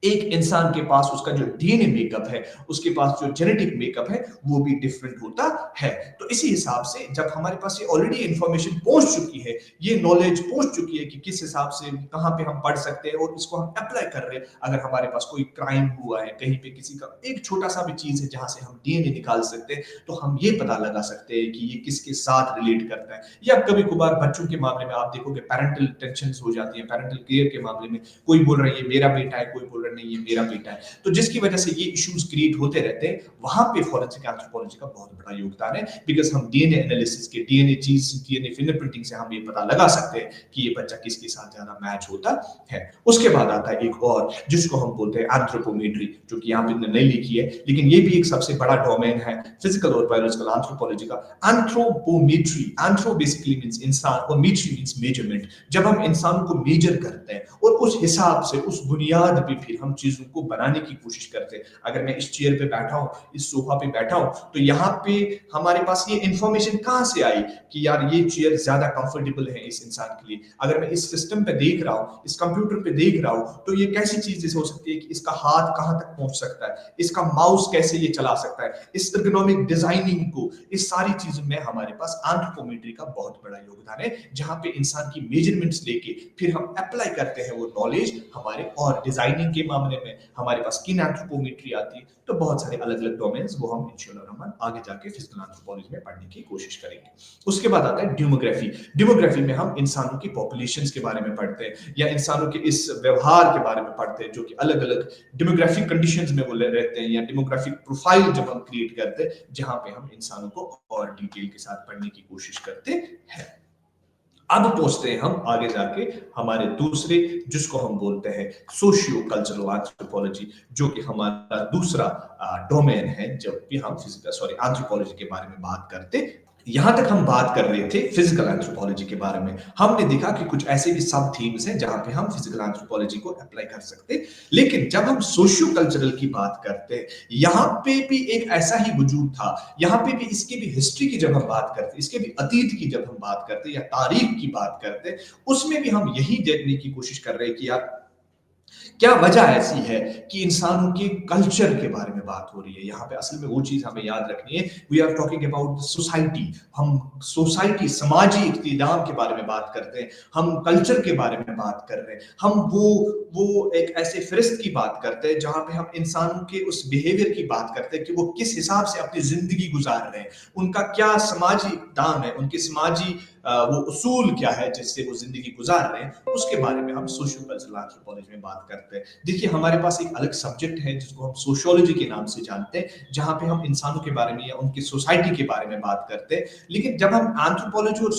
एक इंसान के पास उसका जो डीएनए मेकअप है, उसके पास जो जेनेटिक मेकअप है वो भी डिफरेंट होता है। तो इसी हिसाब से जब हमारे पास ये ऑलरेडी इंफॉर्मेशन पहुंच चुकी है, ये नॉलेज पहुंच चुकी है कि किस हिसाब से कहां पे हम पढ़ सकते हैं और इसको हम अप्लाई कर रहे हैं, अगर हमारे पास कोई क्राइम हुआ है कहीं पे, किसी का एक छोटा सा भी चीज है जहां से हम डीएनए निकाल सकते हैं, तो हम ये पता लगा सकते हैं कि ये किसके साथ रिलेट करता है। या कभी कभार बच्चों के मामले में आप देखोगे पेरेंटल टेंशन हो जाती है, पेरेंटल केयर के मामले में कोई बोल रहा है ये मेरा बेटा है, कोई बोल रहा है नहीं ये मेरा बेटा है, तो जिसकी वजह से ये इश्यूज क्रिएट होते रहते हैं, वहां पे फॉरेंसिक एंथ्रोपोलॉजी का बहुत बड़ा योगदान है, बिकॉज हम डीएनए एनालिसिस के डीएनए फिंगरप्रिंटिंग से हम ये पता लगा सकते हैं कि ये बच्चा किसके साथ ज्यादा मैच होता है। उसके बाद आता है एक और जिसको हम बोलते हैं एंथ्रोपोमेट्री, जो कि यहाँ पे नहीं लिखी है, लेकिन ये भी एक सबसे बड़ा डोमेन है फिजिकल और बायोलॉजिकल एंथ्रोपोलॉजी का। एंथ्रोपोमेट्री, एंथ्रो बेसिकली मींस इंसान और मेट्री मींस मेजरमेंट। जब हम इंसानों को मेजर करते हैं और उस हिसाब से उस बुनियाद पे फिर हम चीजों को बनाने की कोशिश करते हैं। अगर मैं इस चेयर पे बैठा हूं, इस सोफा पे बैठा हूं, तो यहाँ पे हमारे पास ये इंफॉर्मेशन कहां से आई कि यार ये चेयर ज्यादा कंफर्टेबल है इस इंसान के लिए। अगर मैं इस सिस्टम पे देख रहा हूं, इस कंप्यूटर पे देख रहा हूं, तो ये कैसी चीज जैसे हो सकती है कि इसका हाथ कहां तक पहुंच सकता है, इसका माउस कैसे ये चला सकता है, इस एर्गोनॉमिक डिजाइनिंग को, इस सारी चीजों में हमारे पास एंथ्रोपोमेट्री का बहुत बड़ा योगदान है, जहां पे इंसान की मेजरमेंट्स लेके फिर हम अप्लाई करते हैं वो नॉलेज हमारे और डिजाइनिंग के मामले में हमारे पास स्किन एंथ्रोपोमेट्री आती है। तो बहुत सारे अलग अलग डोमेन्स वो हम इंशाल्लाह रहमान आगे जाके फिजिकल एंथ्रोपोलॉजी में पढ़ने की कोशिश करेंगे। उसके बाद आता है डेमोग्राफी। डेमोग्राफी में हम इंसानों की पॉपुलेशंस के बारे में पढ़ते हैं, या इंसानों के इस व्यवहार के बारे में पढ़ते हैं, जो कि अलग अलग डेमोग्राफिक कंडीशंस में वो रहते हैं, या डेमोग्राफिक प्रोफाइल जब हम क्रिएट करते हैं, जहां पे हम इंसानों को और डिटेल के साथ पढ़ने की कोशिश करते हैं। अब पहुंचते हैं हम आगे जाके हमारे दूसरे, जिसको हम बोलते हैं सोशियो कल्चरल एंथ्रोपोलॉजी, जो कि हमारा दूसरा डोमेन है जब भी हम एंथ्रोपोलॉजी के बारे में बात करते। यहां तक हम बात कर रहे थे फिजिकल एंथ्रोपोलॉजी के बारे में, हमने देखा कि कुछ ऐसे भी सब थीम्स हैं जहां पे हम फिजिकल एंथ्रोपोलॉजी को अप्लाई कर सकते हैं, लेकिन जब हम सोशियो कल्चरल की बात करते हैं, यहां पे भी एक ऐसा ही वजूद था, यहां पे भी इसकी भी हिस्ट्री की जब हम बात करते, इसके भी अतीत की जब हम बात करते या तारीख की बात करते, उसमें भी हम यही देखने की कोशिश कर रहे हैं कि यार क्या वजह ऐसी है कि इंसानों के कल्चर के बारे में बात हो रही है? यहाँ पे असल में वो चीज़ हमें याद रखनी है, we are talking about the society. हम सोसाइटी, समाजी इक्तिदाम के बारे में बात करते हैं, हम कल्चर के बारे में बात कर रहे हैं, हम वो एक ऐसे फ़िरिस्त की बात करते हैं, जहाँ पे हम इंसानों के उस बिहेवियर की बात करते हैं कि वो किस हिसाब से अपनी ज़िंदगी गुज़ार रहे हैं, उनका क्या समाजी इक़दाम है, उनके समाजी वो उसूल क्या है जिससे वो ज़िंदगी गुज़ार रहे हैं, उसके बारे में हम सोशियो कल्चरल एंथ्रोपोलॉजी में बात करते हैं। देखिए, हमारे पास एक अलग सब्जेक्ट है जिसको हम सोशियोलॉजी के नाम से जानते हैं, जहाँ पे हम इंसानों के बारे में या उनकी सोसाइटी के बारे में बात करते हैं। लेकिन जब हम एंथ्रोपोलॉजी और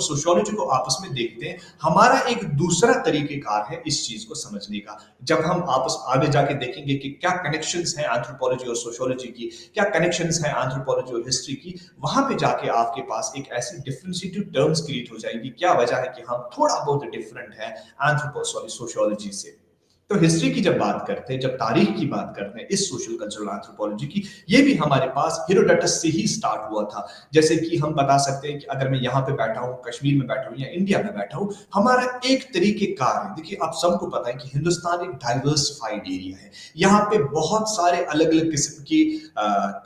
सोशियोलॉजी को आपस में देखते हैं, हमारा एक दूसरा तरीक़ेकार है इस चीज़ को समझने का। जब हम आपस आगे जाके देखेंगे कि क्या कनेक्शंस हैं एंथ्रोपोलॉजी और सोशियोलॉजी की, क्या कनेक्शंस हैं एंथ्रोपोलॉजी और हिस्ट्री की, वहाँ पे जाके आपके पास एक ऐसी डिफरेंशिएटिव टर्म्स क्रिएट हो जाएंगी। क्या वजह है कि हम थोड़ा बहुत डिफरेंट है सोशियोलॉजी से। तो हिस्ट्री की जब बात करते हैं, जब तारीख की बात करते हैं, इस सोशल कल्चरल एंथ्रोपोलॉजी की, ये भी हमारे पास हेरोडोटस से ही स्टार्ट हुआ था। जैसे कि हम बता सकते हैं कि अगर मैं यहाँ पे बैठा हूँ, कश्मीर में बैठा हूँ या इंडिया में बैठा हूँ, हमारा एक तरीकेकार है। देखिए, आप सबको पता है कि हिंदुस्तान एक डाइवर्सिफाइड एरिया है। यहाँ पे बहुत सारे अलग अलग किस्म की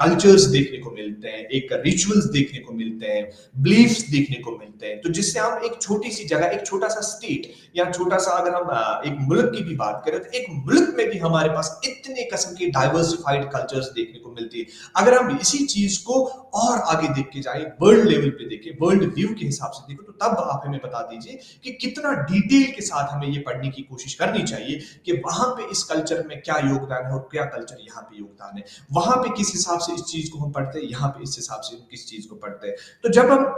कल्चर्स देखने को मिलते हैं, एक रिचुअल्स देखने को मिलते हैं, बिलीफ्स देखने को मिलते हैं। तो जिससे हम एक छोटी सी जगह, एक छोटा सा स्टेट या छोटा सा, अगर हम एक मुल्क की भी बात करें, तो एक मुल्क में भी हमारे पास इतने किस्म के डाइवर्सिफाइड कल्चर्स देखने को मिलती है। अगर हम इसी चीज को और आगे देख के जाए, वर्ल्ड लेवल पे देखें, वर्ल्ड व्यू के हिसाब से देखें, तो तब आप हमें बता दीजिए कि कितना डिटेल के साथ हमें ये पढ़ने की कोशिश करनी चाहिए कि वहां पे इस कल्चर में क्या योगदान है और क्या कल्चर यहाँ पे योगदान है। वहां पे किस हिसाब से इस चीज को हम पढ़ते हैं, यहाँ पे इस हिसाब से किस चीज को पढ़ते हैं। तो जब हम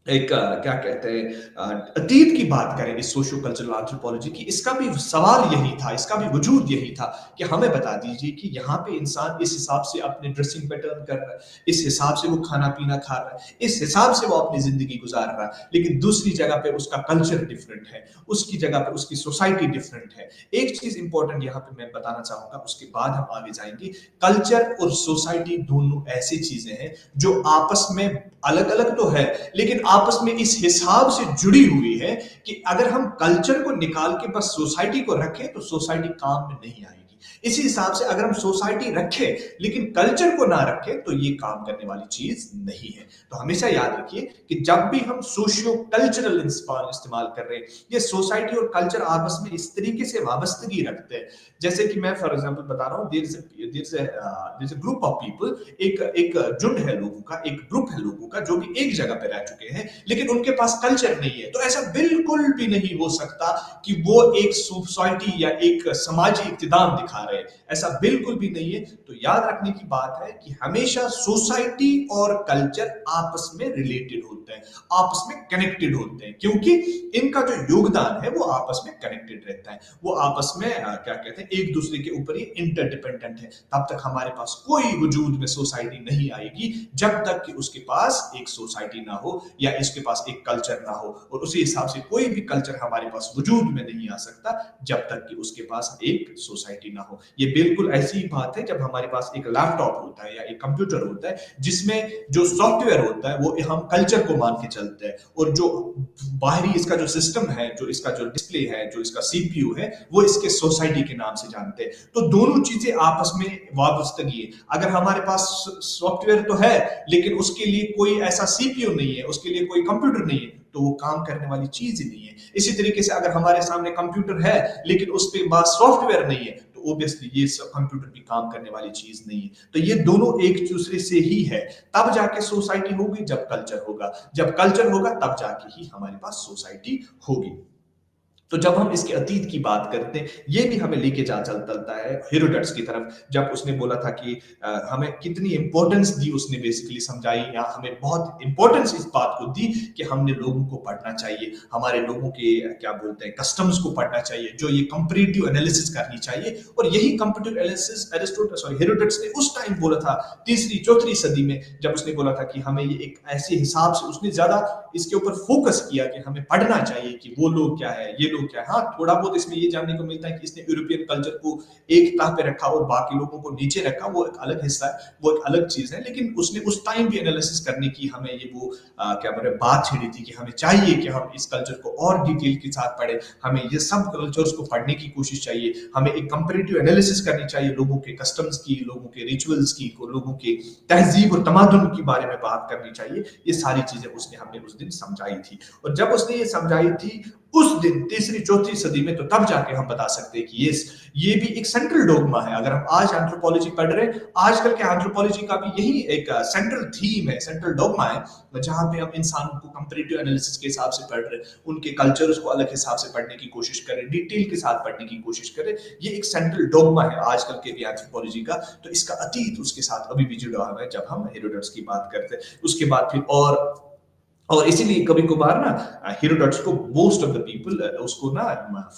एक क्या कहते हैं अतीत की बात करें इस सोशियो कल्चरल एंथ्रोपोलॉजी की, इसका भी सवाल यही था, इसका भी वजूद यही था कि हमें बता दीजिए कि यहाँ पे इंसान इस हिसाब से अपने ड्रेसिंग पैटर्न कर रहा है, इस हिसाब से वो खाना पीना खा रहा है, इस हिसाब से वो अपनी जिंदगी गुजार रहा है, लेकिन दूसरी जगह पे उसका कल्चर डिफरेंट है, उसकी जगह पे उसकी सोसाइटी डिफरेंट है। एक चीज इंपॉर्टेंट यहाँ पे मैं बताना चाहूंगा, उसके बाद हम आगे जाएंगे। कल्चर और सोसाइटी दोनों ऐसी चीजें हैं जो आपस में अलग अलग तो है, लेकिन आपस में इस हिसाब से जुड़ी हुई है कि अगर हम कल्चर को निकाल के बस सोसाइटी को रखें तो सोसाइटी काम में नहीं आएगी। इसी हिसाब से अगर हम सोसाइटी रखें लेकिन कल्चर को ना रखें तो ये काम करने वाली चीज नहीं है। तो हमेशा याद रखिए कि जब भी हम सोशियो कल्चरल इस्तेमाल कर रहे हैं, ये सोसाइटी और कल्चर आपस में इस तरीके से वाबस्तगी रखते हैं। जैसे कि मैं फॉर एग्जांपल बता रहा हूँ, there is a group of people, एक झुंड है लोगों का, एक ग्रुप है लोगों का जो कि एक जगह पे रह चुके हैं, लेकिन उनके पास कल्चर नहीं है। तो ऐसा बिल्कुल भी नहीं हो सकता कि वो एक सोसाइटी या एक समाजी इक्तिदाम दिखा रहे हैं, ऐसा बिल्कुल भी नहीं है। तो याद रखने की बात है कि हमेशा सोसाइटी और कल्चर आपस में रिलेटेड होते हैं, आपस में कनेक्टेड होते हैं, क्योंकि इनका जो योगदान है वो आपस में कनेक्टेड रहता है, वो आपस में क्या कहते हैं, एक दूसरे के ऊपर ही इंटरडिपेंडेंट है। तब तक हमारे पास कोई वजूद में सोसाइटी नहीं आएगी जब तक कि उसके पास एक सोसाइटी ना हो या इसके पास एक कल्चर ना हो, और उसी हिसाब से कोई भी कल्चर हमारे पास वजूद में नहीं आ सकता जब तक कि उसके पास एक सोसाइटी ना हो। ये बिल्कुल ऐसी ही बात है जब हमारे पास एक लैपटॉप होता है या एक कंप्यूटर होता है जिसमें जो सॉफ्टवेयर होता है वो हम कल्चर को मान के चलते हैं, और जो बाहरी इसका जो सिस्टम है, जो इसका जो डिस्प्ले है, जो इसका सीपीयू है, वो इसके सोसाइटी के नाम से जानते हैं। तो दोनों चीजें आपस में वाबस्तगी है। अगर हमारे पास सॉफ्टवेयर तो है लेकिन उसके लिए कोई ऐसा सीपीयू नहीं है, उसके लिए कोई कंप्यूटर नहीं है, तो वो काम करने वाली चीज ही नहीं है। इसी तरीके से अगर हमारे सामने कंप्यूटर है लेकिन उस पे पास सॉफ्टवेयर नहीं है, तो ऑब्वियसली ये सब कंप्यूटर भी काम करने वाली चीज नहीं है। तो ये दोनों एक दूसरे से ही है। तब जाके सोसाइटी होगी जब कल्चर होगा, जब कल्चर होगा तब जाके ही हमारे पास सोसाइटी होगी। तो जब हम इसके अतीत की बात करते हैं, ये भी हमें लेके चलता है हेरोडोटस की तरफ, जब उसने बोला था कि हमें कितनी इंपॉर्टेंस दी, उसने बेसिकली समझाई, या हमें बहुत इंपॉर्टेंस इस बात को दी कि हमने लोगों को पढ़ना चाहिए, हमारे लोगों के क्या बोलते हैं कस्टम्स को पढ़ना चाहिए, जो ये कंपैरेटिव एनालिसिस करनी चाहिए। और यही कंपैरेटिव एनालिसिस हेरोडोटस ने उस टाइम बोला था, 3री-4री सदी में, जब उसने बोला था कि हमें ये एक ऐसे हिसाब से, उसने ज्यादा इसके ऊपर फोकस किया कि हमें पढ़ना चाहिए कि वो लोग क्या है, ये लोग क्या है। हाँ, थोड़ा बहुत इसमें ये जानने को मिलता है कि इसने यूरोपियन कल्चर को एक ताह पे रखा और बाकी लोगों को नीचे रखा, वो एक अलग हिस्सा है, वो एक अलग चीज है। लेकिन उसने उस टाइम भी एनालिसिस करने की हमें ये वो क्या बोले बात छिड़ी थी कि हमें चाहिए कि हम इस कल्चर को और डिटेल के साथ पढ़े, हमें ये सब कल्चर्स को पढ़ने की कोशिश चाहिए, हमें एक कंपैरेटिव एनालिसिस करनी चाहिए लोगों के कस्टम्स की, लोगों के रिचुअल्स की, लोगों के तहजीब और तमादुन के बारे में बात करनी चाहिए। ये सारी चीजें उसने हमें उस दिन समझाई थी। और जब उसने ये समझाई थी उस दिन तीसरी चौथी सदी में, तो तब जाके हम बता सकते हैं कि ये भी एक सेंट्रल डोगमा है। अगर हम आज एंथ्रोपोलॉजी पढ़ रहे हैं, आजकल के एंथ्रोपोलॉजी का भी यही एक सेंट्रल थीम है, सेंट्रल डोगमा है, जहां पे हम इंसानों को कंपैरेटिव एनालिसिस के हिसाब से पढ़ रहे हैं, उनके कल्चर्स को अलग हिसाब से पढ़ने की कोशिश करें, डिटेल के साथ पढ़ने की कोशिश करें। ये एक सेंट्रल डोगमा है आजकल के भी एंथ्रोपोलॉजी का। तो इसका अतीत उसके साथ अभी भी जुड़ा हुआ है जब हम हेरोडोटस की बात करते हैं। उसके बाद फिर और इसीलिए कभी कभार ना हेरोडोटस को मोस्ट ऑफ द पीपल उसको ना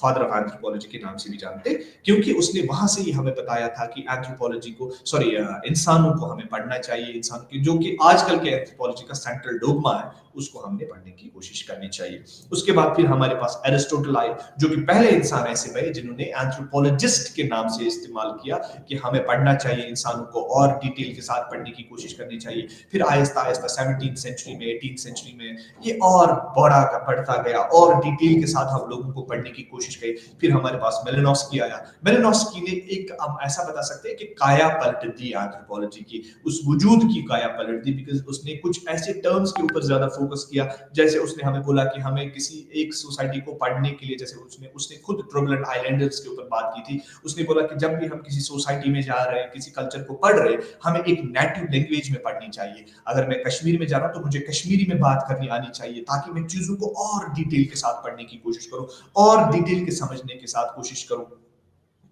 फादर ऑफ एंथ्रोपोलॉजी के नाम से भी जानते, क्योंकि उसने वहां से ही हमें बताया था कि एंथ्रोपोलॉजी को सॉरी इंसानों को हमें पढ़ना चाहिए, इंसान की जो कि आजकल के एंथ्रोपोलॉजी का सेंट्रल डोगमा है, उसको हमने पढ़ने की कोशिश करनी चाहिए। उसके बाद फिर हमारे पास एरिस्टोटल आए, जो कि पहले इंसान ऐसे भाई जिन्होंने एंथ्रोपोलॉजिस्ट के नाम से इस्तेमाल किया कि हमें पढ़ना चाहिए, इंसानों को और डिटेल के साथ पढ़ने की कोशिश करनी चाहिए। फिर आहिस्ता आहिस्ता 17th सेंचुरी में 18th सेंचुरी में ये और बढ़ता गया और डिटेल के साथ हम लोगों को पढ़ने की कोशिश की। फिर हमारे पास मेलिनोस्की आया। मेलिनोस्की ने एक हम ऐसा बता सकते हैं कि काया पलट दी एंथ्रोपोलॉजी की, उस वजूद की काया पलट दी, बिकॉज उसने कुछ ऐसे टर्म्स के ऊपर ज्यादा फोकस किया। जैसे उसने हमें बोला कि हमें किसी एक सोसाइटी को पढ़ने के लिए, जैसे उसने खुद ट्रोबलेंट आइलैंडर्स के ऊपर बात की थी। उसने बोला कि जब भी हम किसी सोसाइटी में जा रहे हैं, किसी कल्चर को पढ़ रहे हैं, हमें एक नेटिव लैंग्वेज में पढ़नी चाहिए। अगर मैं कश्मीर में जा रहा हूं तो मुझे कश्मीरी में बात करनी आनी चाहिए, ताकि मैं चीजों को और डिटेल के साथ पढ़ने की कोशिश करूं और डिटेल के समझने के साथ कोशिश करूं।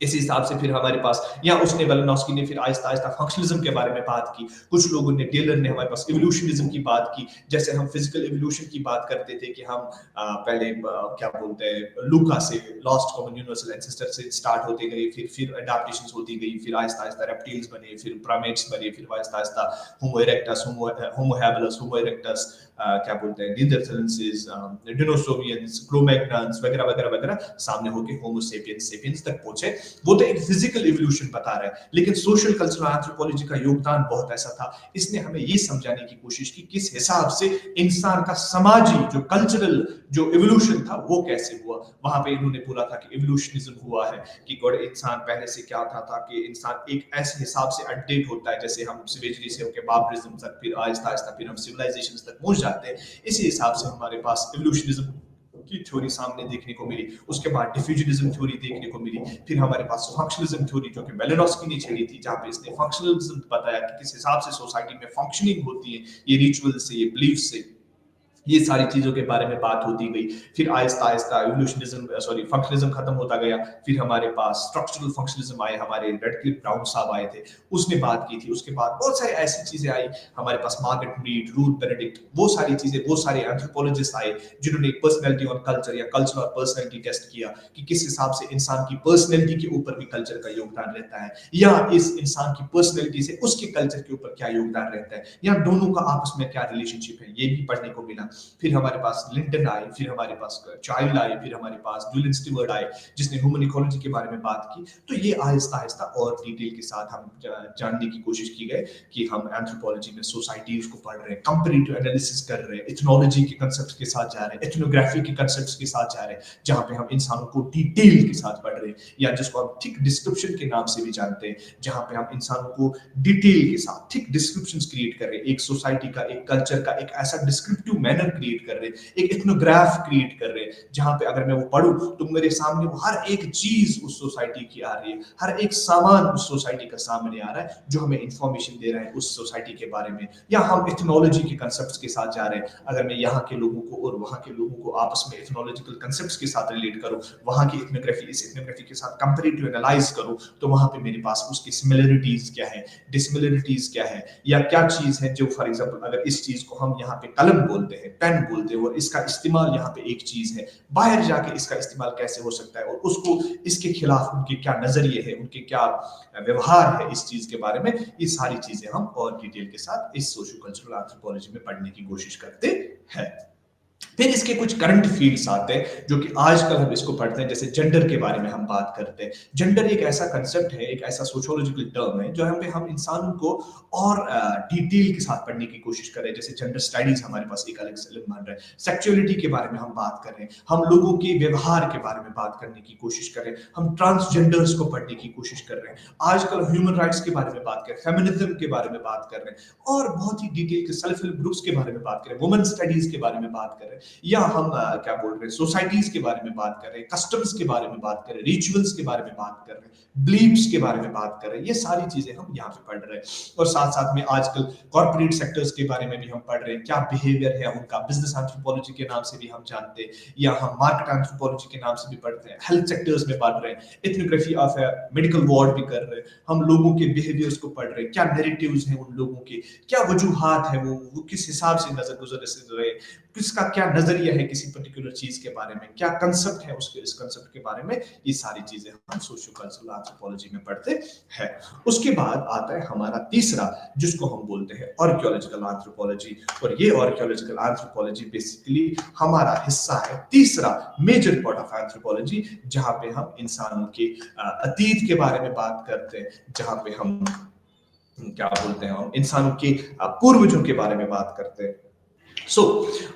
इस हिसाब से फिर हमारे पास, या उसने वेलेनस्की ने फिर आहिस्ता आहिस्ता फंक्शनलिज्म के बारे में बात की। कुछ लोगों ने, टेलर ने हमारे पास इवोल्यूशनिज्म की बात की। जैसे हम फिजिकल इवोल्यूशन की बात करते थे कि हम पहले क्या बोलते हैं, लूका से, लॉस्ट कॉमन यूनिवर्सल एंसेस्टर से स्टार्ट होते गए, फिर अडैप्टेशंस होती गई, फिर आहिस्ता आहिस्ता रेप्टिल्स बने, फिर प्राइमेट्स बने, फिर आहिस्ता आहिस्ता होमो इरेक्टस, होमो हैबिलस, होमो इरेक्टस, क्या बोलते हैं, निएंडरथैलेंसिस, डिनोसोवियंस, क्रो-मैग्नन्स वगैरह वगैरह वगैरह सामने होके होमो सेपियंस सेपियंस तक पहुंचे। वो तो एक फिजिकल इवोल्यूशन बता रहा है, लेकिन सोशल कल्चरल एंथ्रोपोलॉजी का योगदान बहुत ऐसा था। इसने हमें ये समझाने की कोशिश की किस हिसाब से इंसान का समाजी जो कल्चरल जो इवोल्यूशन था वो कैसे हुआ। वहां पे इन्होंने बोला था कि इवोल्यूशनिज्म हुआ है कि गॉड इंसान पहले से क्या था कि इंसान एक ऐसे हिसाब से अपडेट होता है, जैसे हम सिवेजरी से होकर बार्बरिज्म तक, फिर आहिस्ता आहिस्ता फिर हम सिविलाइजेशन तक पहुंच जाते हैं। इसी हिसाब से हमारे पास इवोल्यूशनिज्म की थ्योरी सामने देखने को मिली। उसके बाद डिफ्यूजनिज्म थ्योरी देखने को मिली। फिर हमारे पास फंक्शनलिज्म थ्योरी, जो कि मेलिनोस्की ने छेड़ी थी, जहां पे इसने फंक्शनलिज्म बताया कि किस हिसाब से सोसाइटी में फंक्शनिंग होती है, ये रिचुअल से, ये बिलीफ से, ये सारी चीजों के बारे में बात होती गई। फिर आहिस्ता आहिस्ता इवोल्यूशनिज्म फंक्शनलिज्म खत्म होता गया। फिर हमारे पास स्ट्रक्चरल फंक्शनलिज्म आए, हमारे रेडक्लिफ ब्राउन साहब आए थे, उसने बात की थी। उसके बाद बहुत सारी ऐसी चीजें आई, हमारे पास मार्गरेट मीड, रूथ बेनेडिक्ट, वो सारी चीजें, वो सारे एंथ्रोपोलॉजिस्ट आए जिन्होंने पर्सनैलिटी ऑन कल्चर या कल्चर और पर्सनैलिटी टेस्ट किया कि किस हिसाब से इंसान की पर्सनैलिटी के ऊपर भी कल्चर का योगदान रहता है, या इस इंसान की पर्सनैलिटी से उसके कल्चर के ऊपर क्या योगदान रहता है, या दोनों का आपस में क्या रिलेशनशिप है, ये भी पढ़ने को मिला। फिर हमारे पास लिंटन आए, फिर हमारे पास चाइल्ड आए, फिर हमारे पास जुलियन स्टीवर्ट आए जिसने ह्यूमन इकोलॉजी के बारे में बात की। तो ये आहिस्ता आहिस्ता और डिटेल के साथ हम जानने की कोशिश की गई कि हम एंथ्रोपोलॉजी में सोसाइटीज को पढ़ रहे हैं, कंपैरेटिव एनालिसिस कर रहे हैं, इथनोलॉजी के कांसेप्ट्स के साथ जा रहे हैं, एथनोग्राफी के कांसेप्ट्स के साथ जा रहे हैं, जहां पे हम इंसानों को डिटेल के साथ पढ़ रहे हैं, या जिसको हम थिक डिस्क्रिप्शन के नाम से भी जानते हैं, जहां पे हम इंसानों को डिटेल के साथ थिक डिस्क्रिप्शंस क्रिएट कर रहे हैं, एक सोसाइटी का, एक कल्चर का एक ऐसा डिस्क्रिप्टिव मैनर क्रिएट कर रहे हैं, एक इथनोग्राफ क्रिएट कर रहे हैं, जहां पे अगर मैं वो पढूं तो मेरे सामने वो हर एक चीज उस सोसाइटी की आ रही है, हर एक सामान उस सोसाइटी का सामने आ रहा है, जो हमें इंफॉर्मेशन दे रहा है उस सोसाइटी के बारे में। या हम इथनोलॉजी के कांसेप्ट्स के साथ जा रहे हैं, अगर मैं यहाँ के लोगों को और वहाँ के लोगों को आपस में इथनोलॉजिकल कांसेप्ट्स के साथ रिलेट करूं, वहाँ की इथनोग्राफी इस इथनोग्राफी के साथ कंपैरेटिव एनालाइज करूं, तो वहाँ पे मेरे पास उसकी सिमिलरिटीज क्या है, डिसमिलरिटीज क्या है, या क्या चीज है जो, फॉर एग्जांपल अगर इस चीज को हम यहाँ पे कलम बोलते हैं, पेन बोलते हैं, और इसका इस्तेमाल यहाँ पे एक चीज है, बाहर जाके इसका इस्तेमाल कैसे हो सकता है, और उसको इसके खिलाफ उनके क्या नजरिए है, उनके क्या व्यवहार है इस चीज के बारे में, ये सारी चीजें हम और डिटेल के साथ इस सोशियो कल्चरल एंथ्रोपोलॉजी में पढ़ने की कोशिश करते हैं। फिर इसके कुछ करंट फील्ड्स आते हैं जो कि आजकल हम इसको पढ़ते हैं, जैसे जेंडर के बारे में हम बात करते हैं। जेंडर एक ऐसा कंसेप्ट है, एक ऐसा सोशियोलॉजिकल टर्म है जहाँ पे हम इंसानों को और डिटेल के साथ पढ़ने की कोशिश कर रहे हैं। जैसे जेंडर स्टडीज हमारे पास एक अलग से बन रहा है, सेक्सुअलिटी के बारे में हम बात कर रहे हैं, हम लोगों के व्यवहार के बारे में बात करने की कोशिश कर रहे हैं, हम ट्रांसजेंडर्स को पढ़ने की कोशिश कर रहे हैं, आजकल ह्यूमन राइट्स के बारे में बात कर रहे हैं, फेमिनिज्म के बारे में बात कर रहे हैं, और बहुत ही डिटेल के सेल्फ हेल्प ग्रुप्स के बारे में बात कर रहे हैं, वुमेन स्टडीज के बारे में बात कर रहे हैं, या हम क्या बोल रहे हैं, सोसाइटीज के बारे में बात कर रहे हैं, कस्टम्स के बारे में बात कर रहे हैं, रिचुअल्स के बारे में बात कर रहे हैं, बिलीव्स के बारे में बात कर रहे हैं। ये सारी चीजें हम यहाँ पे पढ़ रहे हैं। और साथ साथ में आजकल कॉर्पोरेट सेक्टर्स के बारे में भी हम पढ़ रहे हैं, क्या बिहेवियर है उनका, बिजनेस एंथ्रोपोलॉजी के नाम से भी हम जानते हैं, या हम मार्केट एंथ्रोपोलॉजी के नाम से भी पढ़ते हैं, हेल्थ सेक्टर्स में पढ़ रहे हैं, एथनोग्राफी ऑफ मेडिकल वार्ड भी कर रहे हैं, हम लोगों के बिहेवियर्स को पढ़ रहे हैं, क्या नैरेटिव्स हैं उन लोगों के, क्या वजूहात है, वो किस हिसाब से नजर गुजर रहे, किसका क्या नजरिया है किसी पर्टिकुलर चीज के बारे में, क्या कंसेप्ट है उसके, इस कंसेप्ट के बारे में, ये सारी चीजें हम सोशियो कल्चरल एंथ्रोपोलॉजी में पढ़ते हैं। उसके बाद आता है हमारा तीसरा, जिसको हम बोलते हैं आर्कियोलॉजिकल एंथ्रोपोलॉजी। और ये आर्कियोलॉजिकल एंथ्रोपोलॉजी बेसिकली हमारा हिस्सा है, तीसरा मेजर पार्ट ऑफ एंथ्रोपोलॉजी, जहां पे हम इंसानों के अतीत के बारे में बात करते हैं, जहां पे हम क्या बोलते हैं, हम इंसानों के पूर्वजों के बारे में बात करते हैं।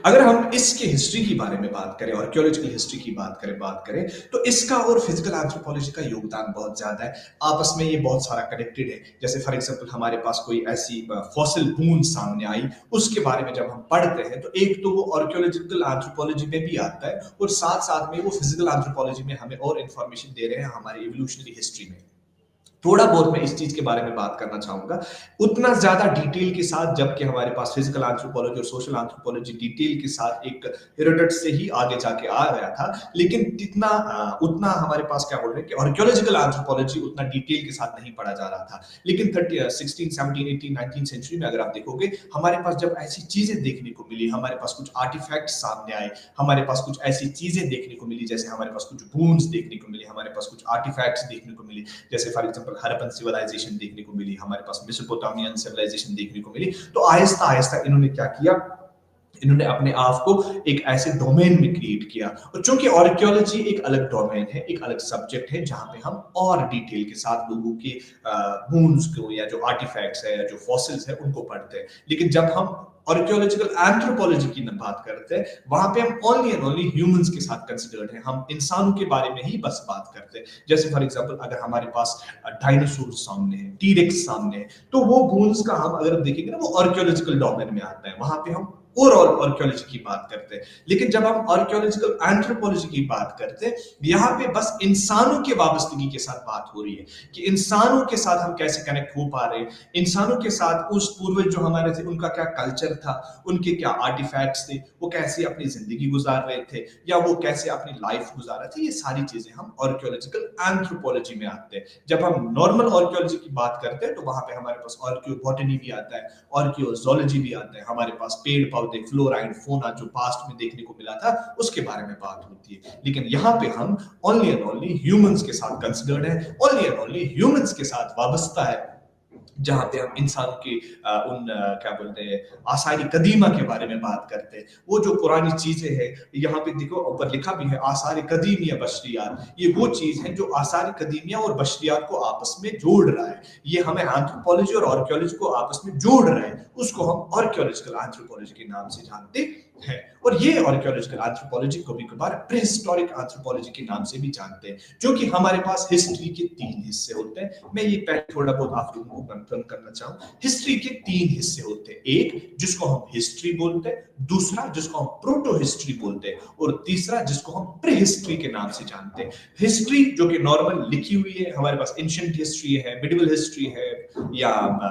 अगर हम इसके हिस्ट्री की बारे में बात करें, आर्कियोलॉजिकल हिस्ट्री की बात करें तो इसका और फिजिकल एंथ्रोपोलॉजी का योगदान बहुत ज्यादा है, आपस में ये बहुत सारा कनेक्टेड है। जैसे फॉर एग्जांपल हमारे पास कोई ऐसी फॉसिल बून सामने आई, उसके बारे में जब हम पढ़ते हैं तो एक तो वो आर्कियोलॉजिकल एंथ्रोपोलॉजी में भी आता है, और साथ साथ में वो फिजिकल एंथ्रोपोलॉजी में हमें और इंफॉर्मेशन दे रहे हैं हमारी इवोल्यूशनरी हिस्ट्री में। थोड़ा बहुत मैं इस चीज के बारे में बात करना चाहूंगा, उतना ज्यादा डिटेल के साथ, जबकि हमारे पास फिजिकल एंथ्रोपोलॉजी और सोशल एंथ्रोपोलॉजी डिटेल के साथ एक हेरोडोटस से ही आगे जाके आ गया था, लेकिन इतना उतना हमारे पास क्या बोल रहे हैं कि आर्कियोलॉजिकल एंथ्रोपोलॉजी उतना डिटेल के साथ नहीं पढ़ा जा रहा था। लेकिन 16, 17, 18, 19 सेंचुरी में अगर आप देखोगे, हमारे पास जब ऐसी चीजें देखने को मिली, हमारे पास कुछ आर्टिफैक्ट सामने आए, हमारे पास कुछ ऐसी चीजें देखने को मिली, जैसे हमारे पास कुछ बून्स देखने को मिली, हमारे पास कुछ आर्टिफैक्ट्स देखने को मिली, जैसे फॉर एग्जांपल हरप्पन सिविलाइजेशन देखने को मिली, हमारे पास मेसोपोटामियन सिविलाइजेशन देखने को मिली, तो आहिस्ता आहिस्ता इन्होंने क्या किया, इन्होंने अपने आप को एक ऐसे डोमेन में क्रिएट किया। और चूंकि आर्कियोलॉजी एक अलग डोमेन है, एक अलग सब्जेक्ट है, जहां पे हम और डिटेल के साथ लोगों के बून्स को, या जो आर्टिफैक्ट्स है, या जो फॉसिल्स है, उनको पढ़ते हैं। लेकिन जब हम आर्कियोलॉजिकल एंथ्रोपोलॉजी की बात करते हैं, वहां पे हम ओनली एंड ओनली ह्यूमंस के साथ कंसिडर्ड है, हम इंसानों के बारे में ही बस बात करते हैं। जैसे फॉर एग्जांपल अगर हमारे पास डायनासोर सामने है, टीरेक्स सामने है, तो वो बोन्स का हम अगर देखेंगे ना, वो आर्कियोलॉजिकल डोमेन में आता है, वहां पे हम ओवरऑल आर्कियोलॉजी की बात करते हैं। लेकिन जब हम आर्कियोलॉजिकल एंथ्रोपोलॉजी की बात करते हैं, यहाँ पे बस इंसानों के वाबस्तगी के साथ बात हो रही है कि इंसानों के साथ हम कैसे कनेक्ट हो पा रहे हैं, इंसानों के साथ उस पूर्वज जो हमारे थे उनका क्या कल्चर था, उनके क्या आर्टिफैक्ट्स थे, वो कैसे अपनी जिंदगी गुजार रहे थे, या वो कैसे अपनी लाइफ गुजार रहे थे। ये सारी चीजें हम आर्कियोलॉजिकल एंथ्रोपोलॉजी में आते हैं। जब हम नॉर्मल आर्कियोलॉजी की बात करते हैं तो वहां पे हमारे पास आर्कियोबॉटनी भी आता है, आर्कियोजोलॉजी भी आता है, हमारे पास पेड़ पौधे, फ्लोरा एंड फोना जो पास्ट में देखने को मिला था, उसके बारे में बात होती है। लेकिन यहाँ पे हम ओनली एंड ओनली ह्यूमंस के साथ कंसिडर्ड है, ओनली एंड ओनली ह्यूमंस के साथ वाबस्ता है, जहां पे हम इंसानों के क्या बोलते हैं, आसारी कदीमा के बारे में बात करते हैं। वो जो पुरानी चीजें हैं, यहाँ पे देखो ऊपर लिखा भी है आसारी कदीमिया बशरियात, ये वो चीज है जो आसारी कदीमिया और बशरियात को आपस में जोड़ रहा है। ये हमें एंथ्रोपोलॉजी और आर्कियोलॉजी को आपस में जोड़ रहा है, उसको हम आर्कियोलॉजिकल एंथ्रोपोलॉजी के नाम से जानते हैं। और ये आर्कियोलॉजिकल एंथ्रोपोलॉजी कभी कभार प्रीहिस्टोरिक एंथ्रोपोलॉजी के नाम से भी जानते हैं, जो कि हमारे पास हिस्ट्री के 3 हिस्से होते हैं। मैं ये पहले थोड़ा बहुत आप लोगों को कंफर्म करना चाहूं, हिस्ट्री के 3 हिस्से होते हैं, एक जिसको हम हिस्ट्री बोलते हैं, दूसरा जिसको हम प्रोटो हिस्ट्री बोलते हैं, और तीसरा जिसको हम प्री हिस्ट्री के नाम से जानते हैं। हिस्ट्री जो कि नॉर्मल लिखी हुई है, हमारे पास एंशिएंट हिस्ट्री है, मिडिवल हिस्ट्री है, या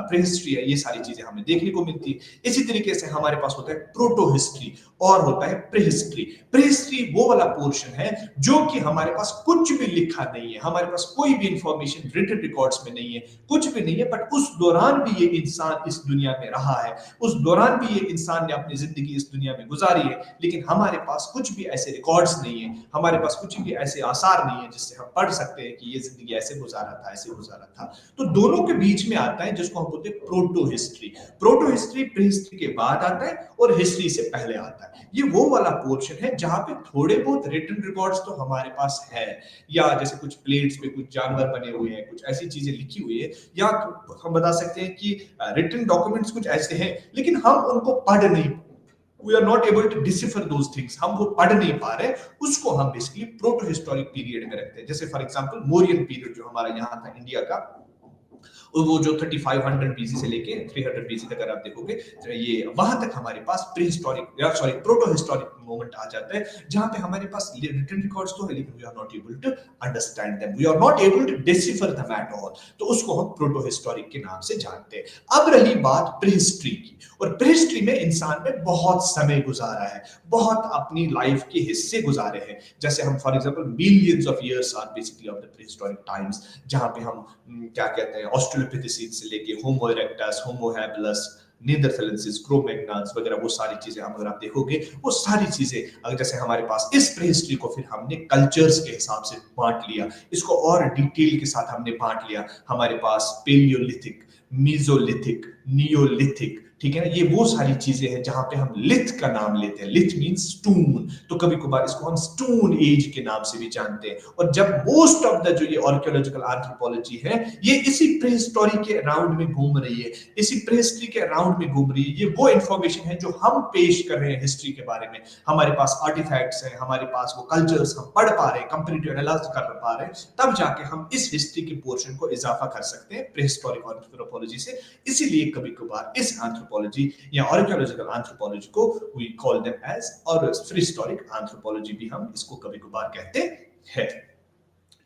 प्री हिस्ट्री है, ये सारी चीजें हमें देखने को मिलती है। इसी तरीके से हमारे पास होता है प्रोटो हिस्ट्री और होता है प्री हिस्ट्री। प्री हिस्ट्री वो वाला पोर्शन है जो कि हमारे पास कुछ भी लिखा नहीं है, हमारे पास कोई भी इंफॉर्मेशन रिटन रिकॉर्ड्स में नहीं है, कुछ भी नहीं है, बट उस दौरान भी ये इंसान इस दुनिया में रहा है, उस दौरान भी ये इंसान ने अपनी जिंदगी इस दुनिया में गुजारी है, लेकिन हमारे पास कुछ भी ऐसे रिकॉर्ड्स नहीं है, हमारे पास कुछ भी ऐसे आसार नहीं है जिससे हम पढ़ सकते हैं कि ये जिंदगी ऐसे गुजारा था, ऐसे गुजारा था। तो दोनों के बीच में आता है जिसको हम बोलते हैं proto history. Proto history pre history के बाद आता है और हिस्ट्री से पहले आता है। ये वो वाला पोर्शन है जहां पे थोड़े बहुत रिटन रिकॉर्ड्स तो हमारे पास है, या जैसे कुछ प्लेट्स पे कुछ जानवर बने हुए हैं, कुछ ऐसी चीजें लिखी हुई है, या हम बता सकते हैं कि रिटन डॉक्यूमेंट्स कुछ ऐसे हैं, लेकिन हम उनको पढ़ नहीं, we are not able to decipher those things, हम वो पढ़ नहीं पा रहे, उसको हम बेसिकली प्रोटो हिस्टोरिक पीरियड में रखते हैं। जैसे फॉर एग्जांपल मौर्यन पीरियड जो हमारा यहाँ था इंडिया का, और वो जो 3500 बीसी से लेके 300 बीसी तक अगर आप देखोगे, तो ये वहां तक हमारे पास प्री हिस्टोरिक या सॉरी प्रोटो हिस्टोरिक मोमेंट आ जाता है, जहां पे हमारे पास रिटन रिकॉर्ड्स तो है, लेकिन we are not able to understand them, we are not able to decipher them at all. तो उसको हम प्रोटो हिस्टोरिक के नाम से जानते हैं। अब रही बात प्री हिस्ट्री की, और प्री हिस्ट्री में इंसान ने बहुत समय गुजारा है, बहुत अपनी लाइफ के हिस्से गुजारे हैं। जैसे हम for example millions of years are basically of the prehistoric times, जहां पे हम क्या कहते हैं ऑस्ट्रेलोपिथेसीज से लेके होमो इरेक्टस, होमो हैबिलस, नीदरथैलेंसिस, क्रो-मैग्नान्स वगैरह, वो सारी चीजें हम अगर आप देखोगे, वो सारी चीजें अगर जैसे हमारे पास इस प्रीहिस्ट्री को फिर हमने कल्चर्स के हिसाब से बांट लिया, इसको और डिटेल के साथ हमने बांट लिया। हमारे पास पेलियोलिथिक, मीजोलिथिक, नियोलिथिक, ठीक है ना, ये वो सारी चीजें हैं जहां पे हम लिथ का नाम लेते हैं। लिथ मींस स्टोन, तो कभी कभार इसको हम स्टोन एज के नाम से भी जानते हैं। और जब मोस्ट ऑफ द जो ये आर्कियोलॉजिकल एंथ्रोपोलॉजी है, ये इसी प्रीहिस्टोरी के अराउंड में घूम रही है, इसी प्रीहिस्ट्री के अराउंड में घूम रही है। ये वो इंफॉर्मेशन है जो हम पेश कर रहे हैं हिस्ट्री के बारे में। हमारे पास आर्टिफैक्ट्स हैं, हमारे पास वो कल्चर्स हम पढ़ पा रहे हैं, कंपैरेटिव एनालिसिस कर पा रहे हैं, तब जाके हम इस हिस्ट्री के पोर्शन को इजाफा कर सकते हैं प्रीहिस्टोरिक एंथ्रोपोलॉजी से। इसीलिए कभी कभार इस एंथ्रोपोलॉजी या आर्कियोलॉजिकल एंथ्रोपोलॉजी को वी कॉल देम एज, और प्रीहिस्टोरिक एंथ्रोपोलॉजी भी हम इसको कभी कभार कहते हैं।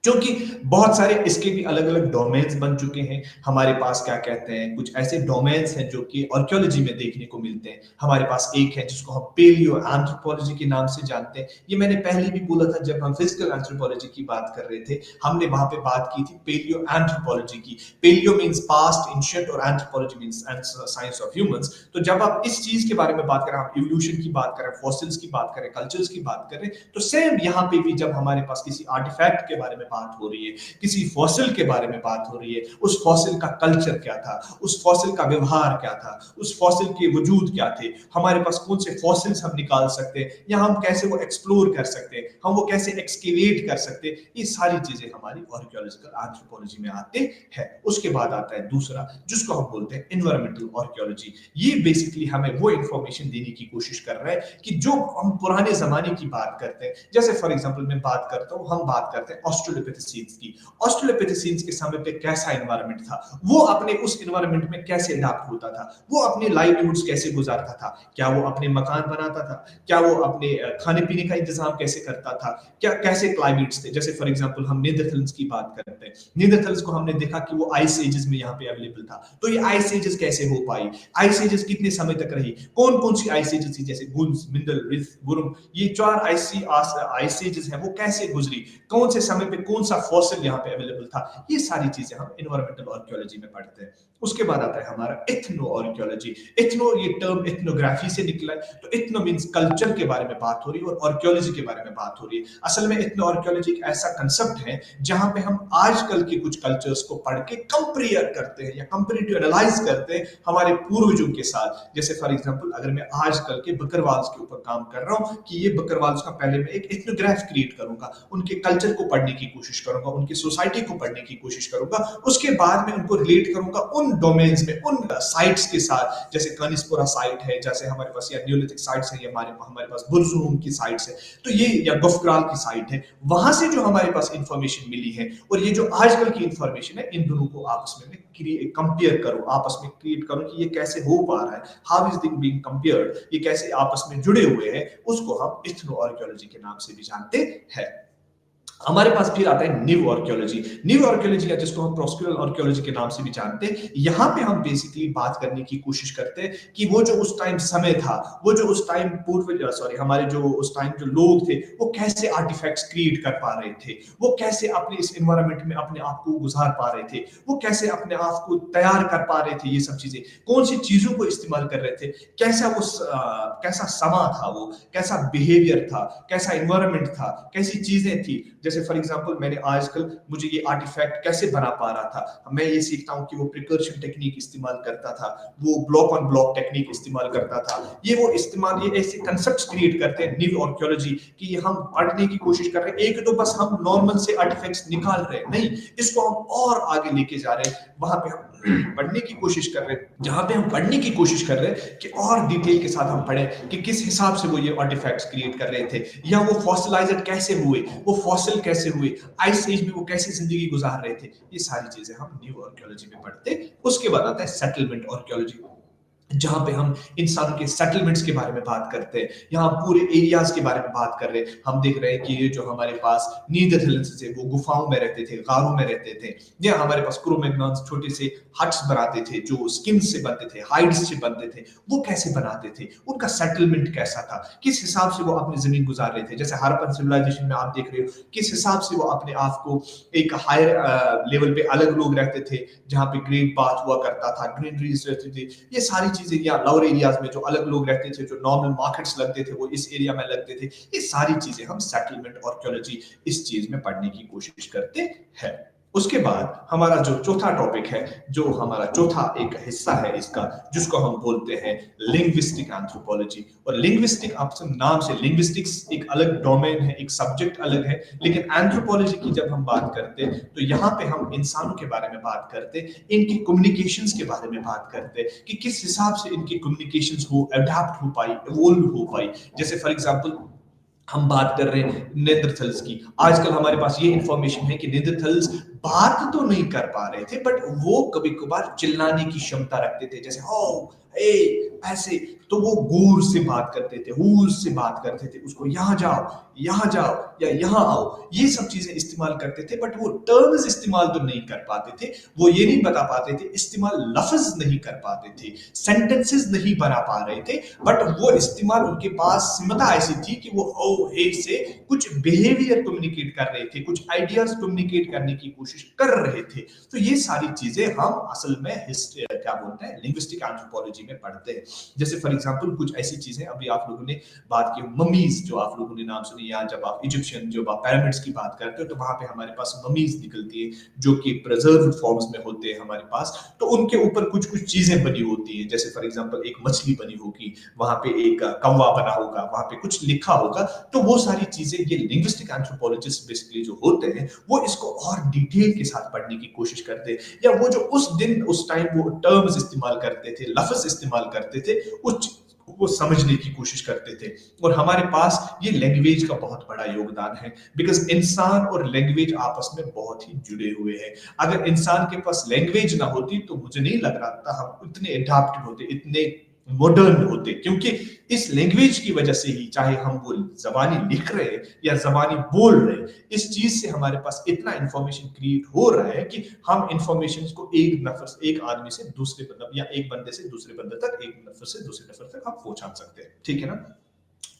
क्योंकि बहुत सारे इसके भी अलग अलग डोमेन्स बन चुके हैं। हमारे पास क्या कहते हैं, कुछ ऐसे डोमेन्स हैं जो कि आर्कियोलॉजी में देखने को मिलते हैं। हमारे पास एक है जिसको हम पेलियो एंथ्रोपोलॉजी के नाम से जानते हैं। ये मैंने पहले भी बोला था जब हम फिजिकल एंथ्रोपोलॉजी की बात कर रहे थे, हमने वहां पे बात की थी पेलियो एंथ्रोपोलॉजी की। पेलियो मींस पास्ट, एंशिएंट, और anthropology means science of humans. तो जब आप इस चीज के बारे में बात करें, आप इवोल्यूशन की बात करें, फॉसिल्स की बात करें, कल्चर्स की बात करें, तो सेम यहाँ पे भी जब हमारे पास किसी आर्टिफैक्ट के बारे में बात हो रही है, किसी फॉसिल के बारे में बात हो रही है, उस फॉसिल का कल्चर क्या था, उस फॉसिल का व्यवहार क्या था, उस फॉसिल के वजूद क्या थे, हमारे पास कौन से फॉसिल्स हम निकाल सकते हैं, या हम कैसे वो एक्सप्लोर कर सकते हैं, हम वो कैसे एक्सकेवेट कर सकते हैं, ये सारी चीजें हमारी आर्कियोलॉजिकल एंथ्रोपोलॉजी में आते हैं। उसके बाद आता है दूसरा, जिसको हम बोलते हैं एनवायरमेंटल आर्कियोलॉजी। ये बेसिकली हमें वो इंफॉर्मेशन देने की कोशिश कर रहा है कि जो हम पुराने जमाने की बात करते हैं, जैसे फॉर एग्जांपल मैं बात करता हूं, हम बात करते हैं ऑस्ट्रेलोपिथेसीन्स की। ऑस्ट्रेलोपिथेसीन्स के समय पे कैसा एनवायरनमेंट था, वो अपने उस एनवायरनमेंट में कैसे अडॉप्ट होता था, वो अपने लाइवलीहुड्स कैसे गुजारता था, क्या वो अपने मकान बनाता था, क्या वो अपने खाने पीने का इंतजाम कैसे करता था, क्या कैसे क्लाइमेट्स थे। जैसे फॉर एग्जांपल हम नीदरलैंड्स की बात करते हैं, नीदरलैंड्स को हमने देखा कि वो आइस एजेस में यहाँ पे अवेलेबल था। तो ये आइस एजेस कैसे हो पाई, आइस एजेस कितने समय तक रही, कौन कौन सी आइस एजेस थी, जैसे गुल्स, मिंडल, रिस, बुरुम, ये 4 आइस एजेस हैं, वो कैसे गुजरी, कौन से समय पे कौन सा फॉसिल यहाँ पे अवेलेबल था। ये सारी चीजें हम एनवायरमेंटल आर्कियोलॉजी में पढ़ते हैं। उसके बाद आता है हमारा एथनो आर्कियोलॉजी। एथनो, ये टर्म एथनोग्राफी से निकला है, तो एथनो मींस कल्चर के बारे में बात हो रही है और आर्कियोलॉजी के बारे में बात हो रही है। असल में एथनो आर्कियोलॉजी एक ऐसा कंसेप्ट है जहां पे हम आजकल के कुछ कल्चर्स को पढ़ के कंपेयर करते हैं या कंपैरेटिव एनालाइज करते हैं हमारे पूर्वजों के साथ। जैसे फॉर एग्जांपल अगर मैं आजकल के बकरवाल्स के ऊपर काम कर रहा हूं कि ये बकरवाल्स का पहले मैं एक एथनोग्राफ क्रिएट करूंगा, उनके कल्चर को पढ़ने की कोशिश करूंगा, उनकी सोसाइटी को पढ़ने की कोशिश करूंगा, उसके बाद मैं उनको रिलेट करूंगा उन डोमेन्स में, उन साइट्स के साथ, जैसे कानिस्पोरा साइट है, जैसे हमारे पास या न्यूलिथिक साइट्स है, हमारे पास बुरजूम की साइट्स है, तो ये या गुफग्राल की साइट है, वहां से जो हमारे पास इंफॉर्मेशन मिली है और ये जो आजकल की इंफॉर्मेशन है, इन दोनों को आपस में कंपेयर करो, आपस में क्रिएट करो कि ये कैसे हो पा रहा है, how is thing being compared, ये कैसे आपस में जुड़े हुए हैं, उसको हम एथनो आर्कियोलॉजी के नाम से भी जानते हैं। हमारे पास फिर आता है न्यू आर्कियोलॉजी। न्यू आर्कियोलॉजी या जिसको हम प्रोस्क्यूरल आर्कियोलॉजी के नाम से भी जानते हैं, यहाँ पे हम बेसिकली बात करने की कोशिश करते हैं कि वो जो उस टाइम समय था, वो जो उस टाइम हमारे जो उस टाइम जो लोग थे, वो कैसे आर्टिफैक्ट्स क्रिएट कर पा रहे थे, वो कैसे अपने इस एनवायरनमेंट में अपने आप को गुजार पा रहे थे, वो कैसे अपने आप को तैयार कर पा रहे थे, ये सब चीजें कौन सी चीजों को इस्तेमाल कर रहे थे, कैसा समा था, वो कैसा बिहेवियर था, कैसा एनवायरनमेंट था, कैसी चीजें थी। जैसे फॉर एग्जांपल मैंने आजकल मुझे ये आर्टिफैक्ट कैसे बना पा रहा था, मैं ये सीखता हूँ कि वो प्रिकर्शन टेक्निक इस्तेमाल करता था, वो ब्लॉक ऑन ब्लॉक टेक्निक इस्तेमाल करता था। ये ऐसे कंसेप्ट्स क्रिएट करते हैं न्यू आर्कियोलॉजी कि ये हम पढ़ने की कोशिश कर रहे हैं। एक तो बस हम नॉर्मल से आर्टिफैक्ट्स निकाल रहे हैं, नहीं, इसको हम और आगे लेके जा रहे हैं। वहां पे हम पढ़ने की कोशिश कर रहे हैं, जहां पे हम पढ़ने की कोशिश कर रहे हैं कि और डिटेल के साथ हम पढ़ें कि किस हिसाब से वो ये आर्टिफैक्ट्स क्रिएट कर रहे थे, या वो फॉसिलाइज्ड कैसे हुए, वो फॉसिल कैसे हुए, आइस एज में वो कैसे जिंदगी गुजार रहे थे। ये सारी चीजें हम न्यू आर्कियोलॉजी में पढ़ते। उसके बाद आता है सेटलमेंट आर्कियोलॉजी, जहां पे हम इंसानों के सेटलमेंट्स के बारे में बात करते हैं, यहाँ पूरे एरियाज के बारे में बात कर रहे हैं। हम देख रहे हैं कि ये जो हमारे पास नीदरलैंड्स थे, वो गुफाओं में रहते थे, गारों में रहते थे, या हमारे पास क्रो-मैग्नॉन्स छोटे से हट्स बनाते थे जो स्किन से बनते थे, हाइड्स से बनते थे। वो कैसे बनाते थे, उनका सेटलमेंट कैसा था, किस हिसाब से वो अपनी जमीन गुजार रहे थे। जैसे हड़प्पन सिविलाइजेशन में आप देख रहे हो किस हिसाब से वो अपने आप को एक हायर लेवल पे अलग लोग रहते थे, जहाँ पे ग्रीन पाथ हुआ करता था, ग्रीनरीज रहती थी, ये सारी चीजें, या लोअर एरियाज में जो अलग लोग रहते थे, जो नॉर्मल मार्केट्स लगते थे, वो इस एरिया में लगते थे। ये सारी चीजें हम सेटलमेंट आर्कियोलॉजी इस चीज में पढ़ने की कोशिश करते हैं। उसके बाद हमारा जो चौथा टॉपिक है, जो हमारा चौथा एक हिस्सा है इसका, जिसको हम बोलते हैं लिंग्विस्टिक एंथ्रोपोलॉजी। और लिंग्विस्टिक, आप सब नाम से, लिंग्विस्टिक्स एक अलग डोमेन है, एक सब्जेक्ट अलग है, लेकिन एंथ्रोपोलॉजी की जब हम बात करते हैं तो यहाँ पे हम इंसानों के बारे में बात करते हैं, इनकी कम्युनिकेशंस के बारे में बात करते हैं कि किस हिसाब से इनकी कम्युनिकेशंस हो अडेप्ट हो पाई, इवोल्व हो पाई। जैसे फॉर एग्जांपल हम बात कर रहे हैं नेंडरथल्स की। आजकल हमारे पास ये इंफॉर्मेशन है कि नेंडरथल्स बात तो नहीं कर पा रहे थे, बट वो कभी कभार चिल्लाने की क्षमता रखते थे, जैसे हो ए ऐसे। तो वो गूर से बात करते थे, हूर से बात करते थे, उसको यहाँ जाओ या यहाँ आओ, ये सब चीजें इस्तेमाल करते थे। बट वो टर्म्स इस्तेमाल तो नहीं कर पाते थे, वो ये नहीं बता पाते थे, इस्तेमाल लफ्ज नहीं कर पाते थे, सेंटेंसेस नहीं बना पा रहे थे। बट वो इस्तेमाल, उनके पास क्षमता ऐसी थी कि वो ओ हे से कुछ बिहेवियर कम्युनिकेट कर रहे थे, कुछ आइडियाज कम्युनिकेट करने की कोशिश कर रहे थे। तो ये सारी चीजें हम असल में क्या बोलते हैं, लिंग्विस्टिक एंथ्रोपोलॉजी में पढ़ते हैं। जैसे फॉर एग्जांपल कुछ ऐसी चीजें अभी आप लोगों ने बात की, ममीज, जो आप लोगों ने नाम सुनी, या जब आप इजिप्शियन, जब आप पिरामिड्स की बात करते हो, तो वहां पे हमारे पास ममीज निकलती है जो कि प्रिजर्व्ड फॉर्म्स में होते हैं हमारे पास। तो उनके ऊपर कुछ कुछ चीजें बनी होती है, जैसे फॉर एग्जांपल एक मछली बनी होगी, वहां पे एक कौवा बना होगा, वहां पे कुछ लिखा होगा। तो वो सारी चीजें ये लिंग्विस्टिक एंथ्रोपोलॉजिस्ट बेसिकली जो होते हैं, वो इसको और डिटेल के साथ पढ़ने की कोशिश करते हैं, या वो जो उस दिन उस टाइम वो टर्म्स इस्तेमाल करते थे, लफ्ज इस्तेमाल करते थे, उस वो समझने की कोशिश करते थे। और हमारे पास ये लैंग्वेज का बहुत बड़ा योगदान है, बिकॉज इंसान और लैंग्वेज आपस में बहुत ही जुड़े हुए हैं। अगर इंसान के पास लैंग्वेज ना होती तो मुझे नहीं लग रहा था हम इतने अडॉप्टेड होते, इतने मॉडर्न होते, क्योंकि इस लैंग्वेज की वजह से ही, चाहे हम वो जबानी लिख रहे हैं या जबानी बोल रहे हैं, इस चीज से हमारे पास इतना इंफॉर्मेशन क्रिएट हो रहा है कि हम इंफॉर्मेशन को एक आदमी से दूसरे, मतलब या एक बंदे से दूसरे बंदे तक, एक नफर से दूसरे नफर तक हम पहुंचा सकते हैं। ठीक है ना?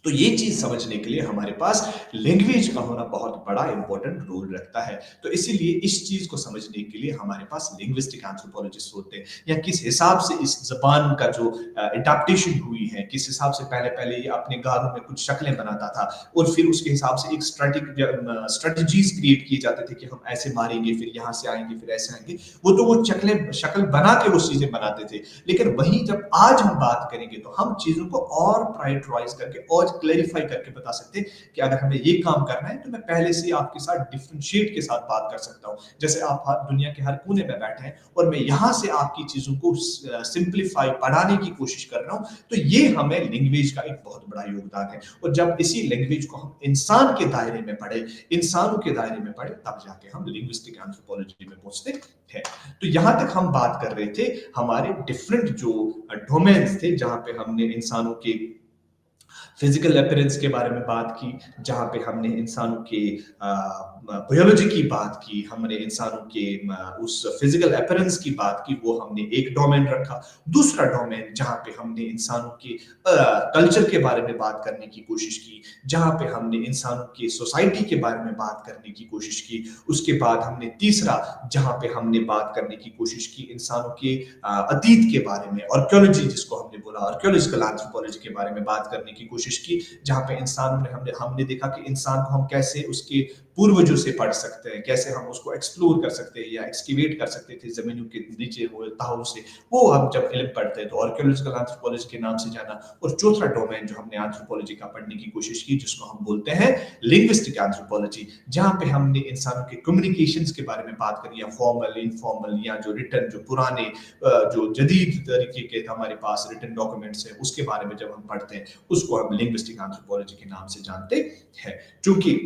तो ये चीज समझने के लिए हमारे पास लैंग्वेज का होना बहुत बड़ा इंपॉर्टेंट रोल रखता है। तो इसीलिए इस चीज को समझने के लिए हमारे पास लिंग्विस्टिक एंथ्रोपोलॉजिस्ट होते हैं, या किस हिसाब से इस जबान का जो एडेप्टेशन हुई है, किस हिसाब से पहले पहले ये अपने गारों में कुछ शक्लें बनाता था, और फिर उसके हिसाब से एक स्ट्रेटजीज क्रिएट किए जाते थे कि हम ऐसे मारेंगे, फिर यहाँ से आएंगे, फिर ऐसे आएंगे। वो शक्ल बना के वो चीजें बनाते थे। लेकिन वही जब आज हम बात करेंगे तो हम चीजों को और प्रायोरिटाइज करके और क्लैरिफाई करके बता सकते हैं कि अगर हमें ये काम करना है तो मैं पहले से आपके साथ डिफरेंशिएट के साथ बात कर सकता हूं। जैसे आप दुनिया के हर कोने में बैठे हैं और मैं यहां से आपकी चीजों को सिंप्लीफाई पढ़ाने की कोशिश कर रहा हूं, तो ये हमें लैंग्वेज का एक बहुत बड़ा योगदान है। और जब इसी लैंग्वेज को हम इंसान के दायरे में पढ़े, इंसानों के दायरे में पढ़े, तब जाके हम लिंग्विस्टिक एंथ्रोपोलॉजी में पहुंचते हैं। तो यहां तक हम बात कर रहे थे हमारे डिफरेंट जो डोमेन्स थे, जहां पे हमने इंसानों के फिजिकल अपीयरेंस के बारे में बात की, जहाँ पे हमने इंसानों के बायोलॉजी की बात की, हमने इंसानों के उस फिजिकल अपीयरेंस की बात की, वो हमने एक डोमेन रखा। दूसरा डोमेन जहाँ पे हमने इंसानों के कल्चर के बारे में बात करने की कोशिश की, जहाँ पे हमने इंसानों के सोसाइटी के बारे में बात करने की कोशिश की। उसके बाद हमने तीसरा जहाँ पे हमने बात करने की कोशिश की इंसानों के अतीत के बारे में, आर्कियोलॉजी जिसको हमने बोला, आर्कियोलॉजिकल एंथ्रोपोलॉजी के बारे में बात करने की कोशिश की, जहाँ पे इंसानों ने हमने हमने देखा कि इंसान को हम कैसे उसके पूर्वजों से पढ़ सकते हैं, कैसे हम उसको एक्सप्लोर कर सकते हैं या एक्सकैवेट कर सकते थे जमीनों के नीचे हुए तहों से। वो हम जब इल्म पढ़ते हैं तो आर्कियोलॉजिकल एंथ्रोपोलॉजी के नाम से जाना। और चौथा डोमेन जो हमने एंथ्रोपोलॉजी का पढ़ने की कोशिश की, जिसको हम बोलते हैं लिंग्विस्टिक एंथ्रोपोलॉजी, जहाँ पे हमने इंसानों के कम्युनिकेशंस के बारे में बात करी, या फॉर्मल, इनफॉर्मल, या जो रिटन, जो पुराने जो जदीद तरीके के हमारे पास रिटन डॉक्यूमेंट्स है, उसके बारे में जब हम पढ़ते हैं, उसको हम लिंग्विस्टिक एंथ्रोपोलॉजी के नाम से जानते हैं। चूंकि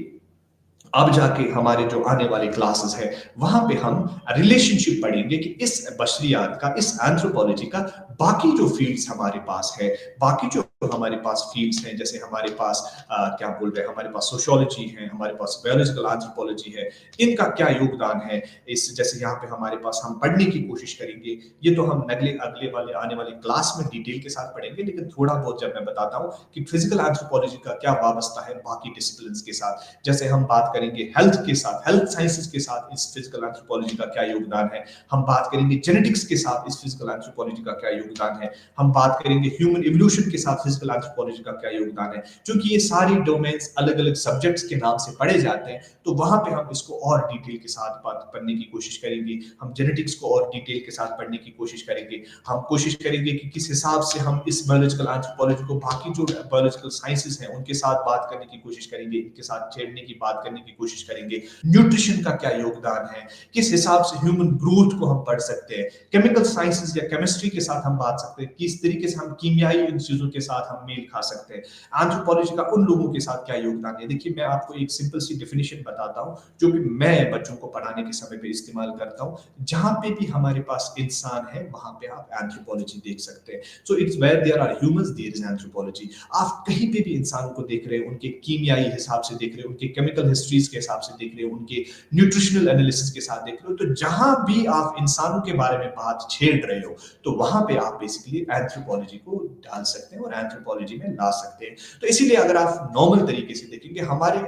अब जाके हमारे जो आने वाले क्लासेस है, वहां पे हम रिलेशनशिप पढ़ेंगे कि इस बशरियात का, इस एंथ्रोपोलॉजी का बाकी जो फील्ड्स हमारे पास है, बाकी जो हमारे पास फील्ड्स हैं, जैसे हमारे पास क्या बोल रहे हैं, हमारे पास सोशियोलॉजी है, हमारे पास बायोलॉजिकल एंथ्रोपोलॉजी है, इनका क्या योगदान है इस, जैसे यहाँ पे हमारे पास हम पढ़ने की कोशिश करेंगे। ये तो हम अगले अगले वाले आने वाले क्लास में डिटेल के साथ पढ़ेंगे, लेकिन थोड़ा बहुत जब मैं बताता हूँ कि फिजिकल एंथ्रोपोलॉजी का क्या वाबस्ता है बाकी डिसिप्लिन्स के साथ। जैसे हम बात करेंगे हेल्थ के साथ, हेल्थ साइंसेस के साथ इस फिजिकल एंथ्रोपोलॉजी का क्या योगदान है। हम बात करेंगे जेनेटिक्स के साथ इस फिजिकल एंथ्रोपोलॉजी का क्या योगदान है। हम बात करेंगे ह्यूमन इवोल्यूशन के साथ फिजिकल एंथ्रोपोलॉजी का क्या योगदान है। क्योंकि ये सारी डोमेन्स अलग अलग सब्जेक्ट्स के नाम से पढ़े जाते हैं, तो वहां पे हम इसको और डिटेल के साथ बात करने की कोशिश करेंगे। हम जेनेटिक्स को और डिटेल के साथ पढ़ने की कोशिश करेंगे। हम कोशिश करेंगे कि किस हिसाब से हम इस बायोलॉजिकल एंथ्रोपोलॉजी को बाकी जो बायोलॉजिकल साइंसेस हैं उनके साथ बात करने की कोशिश करेंगे, इनके साथ छेड़ने की बात करने की कोशिश करेंगे। न्यूट्रिशन का क्या योगदान है, किस हिसाब से ह्यूमन ग्रोथ को हम पढ़ सकते हैं। केमिकल साइंसेस या केमिस्ट्री के साथ हम बात सकते हैं, किस तरीके से हम कीमियाई इन चीजों के साथ हम मेल खा सकते हैं। एंथ्रोपोलॉजी का उन लोगों के साथ क्या योगदान है। देखिए, मैं आपको एक सिंपल सी डेफिनेशन बताता हूँ जो कि मैं बच्चों को पढ़ाने के समय पे इस्तेमाल करता हूँ। जहां पे भी हमारे पास इंसान है, वहां पे आप एंथ्रोपोलॉजी देख सकते हैं। So it's where there are humans, there is anthropology. आप कहीं पे भी इंसान को देख रहे हैं, उनके कीमियाई हिसाब से देख रहे हैं, उनके केमिकल हिस्ट्रीज के हिसाब से देख रहे हैं, उनके न्यूट्रिशनल एनालिसिस के साथ देख रहे हो, तो जहां भी आप इंसानों के बारे में बात छेड़ रहे हो, तो वहां पे आप बेसिकली एंथ्रोपोलॉजी को डाल सकते हैं और एंथ्रोपोलॉजी में ला सकते हैं। तो इसीलिए अगर आप नॉर्मल तरीके से देखेंगे, हमारे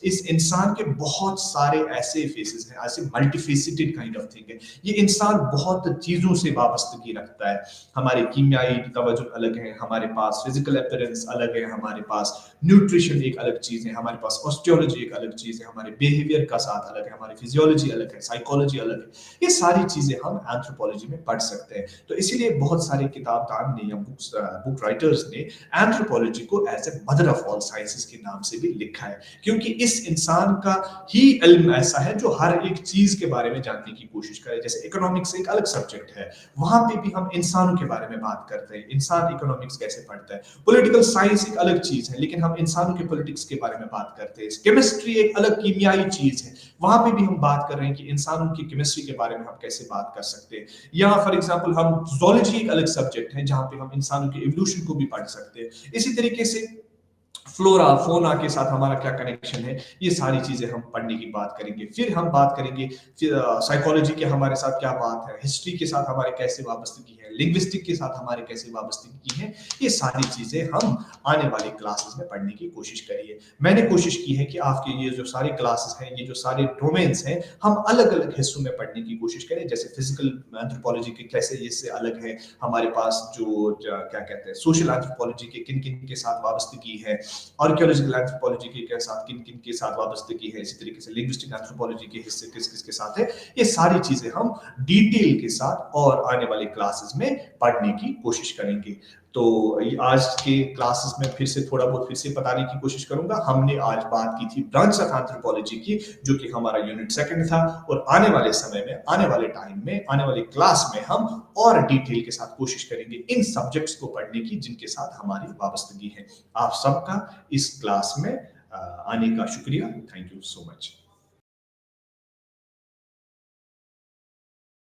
इस इंसान के बहुत सारे ऐसे फेसेस हैं, ऐसे मल्टीफेसिटेड काइंड ऑफ थिंग है। ये इंसान बहुत चीजों से वाबस्तगी रखता है। हमारे कीमियाई तवज्जुह अलग है, हमारे पास फिजिकल अपीयरेंस अलग है, हमारे पास न्यूट्रिशन एक अलग चीज है, हमारे पास ऑस्टियोलॉजी एक अलग चीज है, हमारे बिहेवियर का साथ अलग है, हमारी फिजियोलॉजी अलग है, साइकोलॉजी अलग है। ये सारी चीजें हम एंथ्रोपोलॉजी में पढ़ सकते हैं। तो इसीलिए बहुत सारे किताबदान ने या बुक राइटर्स ने एंथ्रोपोलॉजी को as a mother of all sciences के नाम से भी लिखा है, क्योंकि इस इंसान का ही इल्म ऐसा है जो हर एक चीज के बारे में जानने की कोशिश करे। जैसे इकोनॉमिक्स एक अलग सब्जेक्ट है, वहां पे भी हम इंसानों के बारे में बात करते हैं, इंसान इकोनॉमिक्स कैसे पढ़ता है। पॉलिटिकल साइंस एक अलग चीज है, लेकिन हम इंसानों के पॉलिटिक्स के बारे में बात करते हैं। केमिस्ट्री एक अलग कीमियाई चीज है, वहां पे भी हम बात कर रहे हैं कि इंसानों की केमिस्ट्री के बारे में हम कैसे बात कर सकते हैं। या फॉर एग्जांपल हम जूलॉजी एक अलग सब्जेक्ट है, जहां पे हम इंसानों के इवोल्यूशन को भी पढ़ सकते हैं। इसी तरीके से फ्लोरा फोना के साथ हमारा क्या कनेक्शन है, ये सारी चीजें हम पढ़ने की बात करेंगे। फिर हम बात करेंगे साइकोलॉजी के हमारे साथ क्या बात है, हिस्ट्री के साथ हमारे कैसे वाबस्तगी है, लिंग्विस्टिक के साथ हमारे कैसे वाबस्तगी है। ये सारी चीजें हम आने वाली क्लासेस में पढ़ने की कोशिश करिए। मैंने कोशिश की है कि आपके ये जो सारे क्लासेस हैं, ये जो सारे डोमेन्स हैं, हम अलग अलग हिस्सों में पढ़ने की कोशिश करें। जैसे फिजिकल एंथ्रोपोलॉजी के कैसे इससे अलग है, हमारे पास जो क्या कहते हैं सोशल एंथ्रोपोलॉजी के किन किन के साथ वाबस्तगी है, आर्कियोलॉजिकल एंथ्रोपोलॉजी के साथ किन किन के साथ वाबस्तगी है, इसी तरीके से लिंग्विस्टिक एंथ्रोपोलॉजी के हिस्से किस किस के साथ है। ये सारी चीजें हम डिटेल के साथ और आने वाले क्लासेस में पढ़ने की कोशिश करेंगे। तो आज के क्लासेस में फिर से थोड़ा बहुत फिर से बताने की कोशिश करूंगा। हमने आज बात की थी ब्रांच ऑफ एंथ्रोपोलॉजी की, जो कि हमारा यूनिट 2 था, और आने वाले समय में, आने वाले टाइम में, आने वाले क्लास में हम और डिटेल के साथ कोशिश करेंगे इन सब्जेक्ट्स को पढ़ने की जिनके साथ हमारी वाबस्तगी है। आप सबका इस क्लास में आने का शुक्रिया। Thank you so much.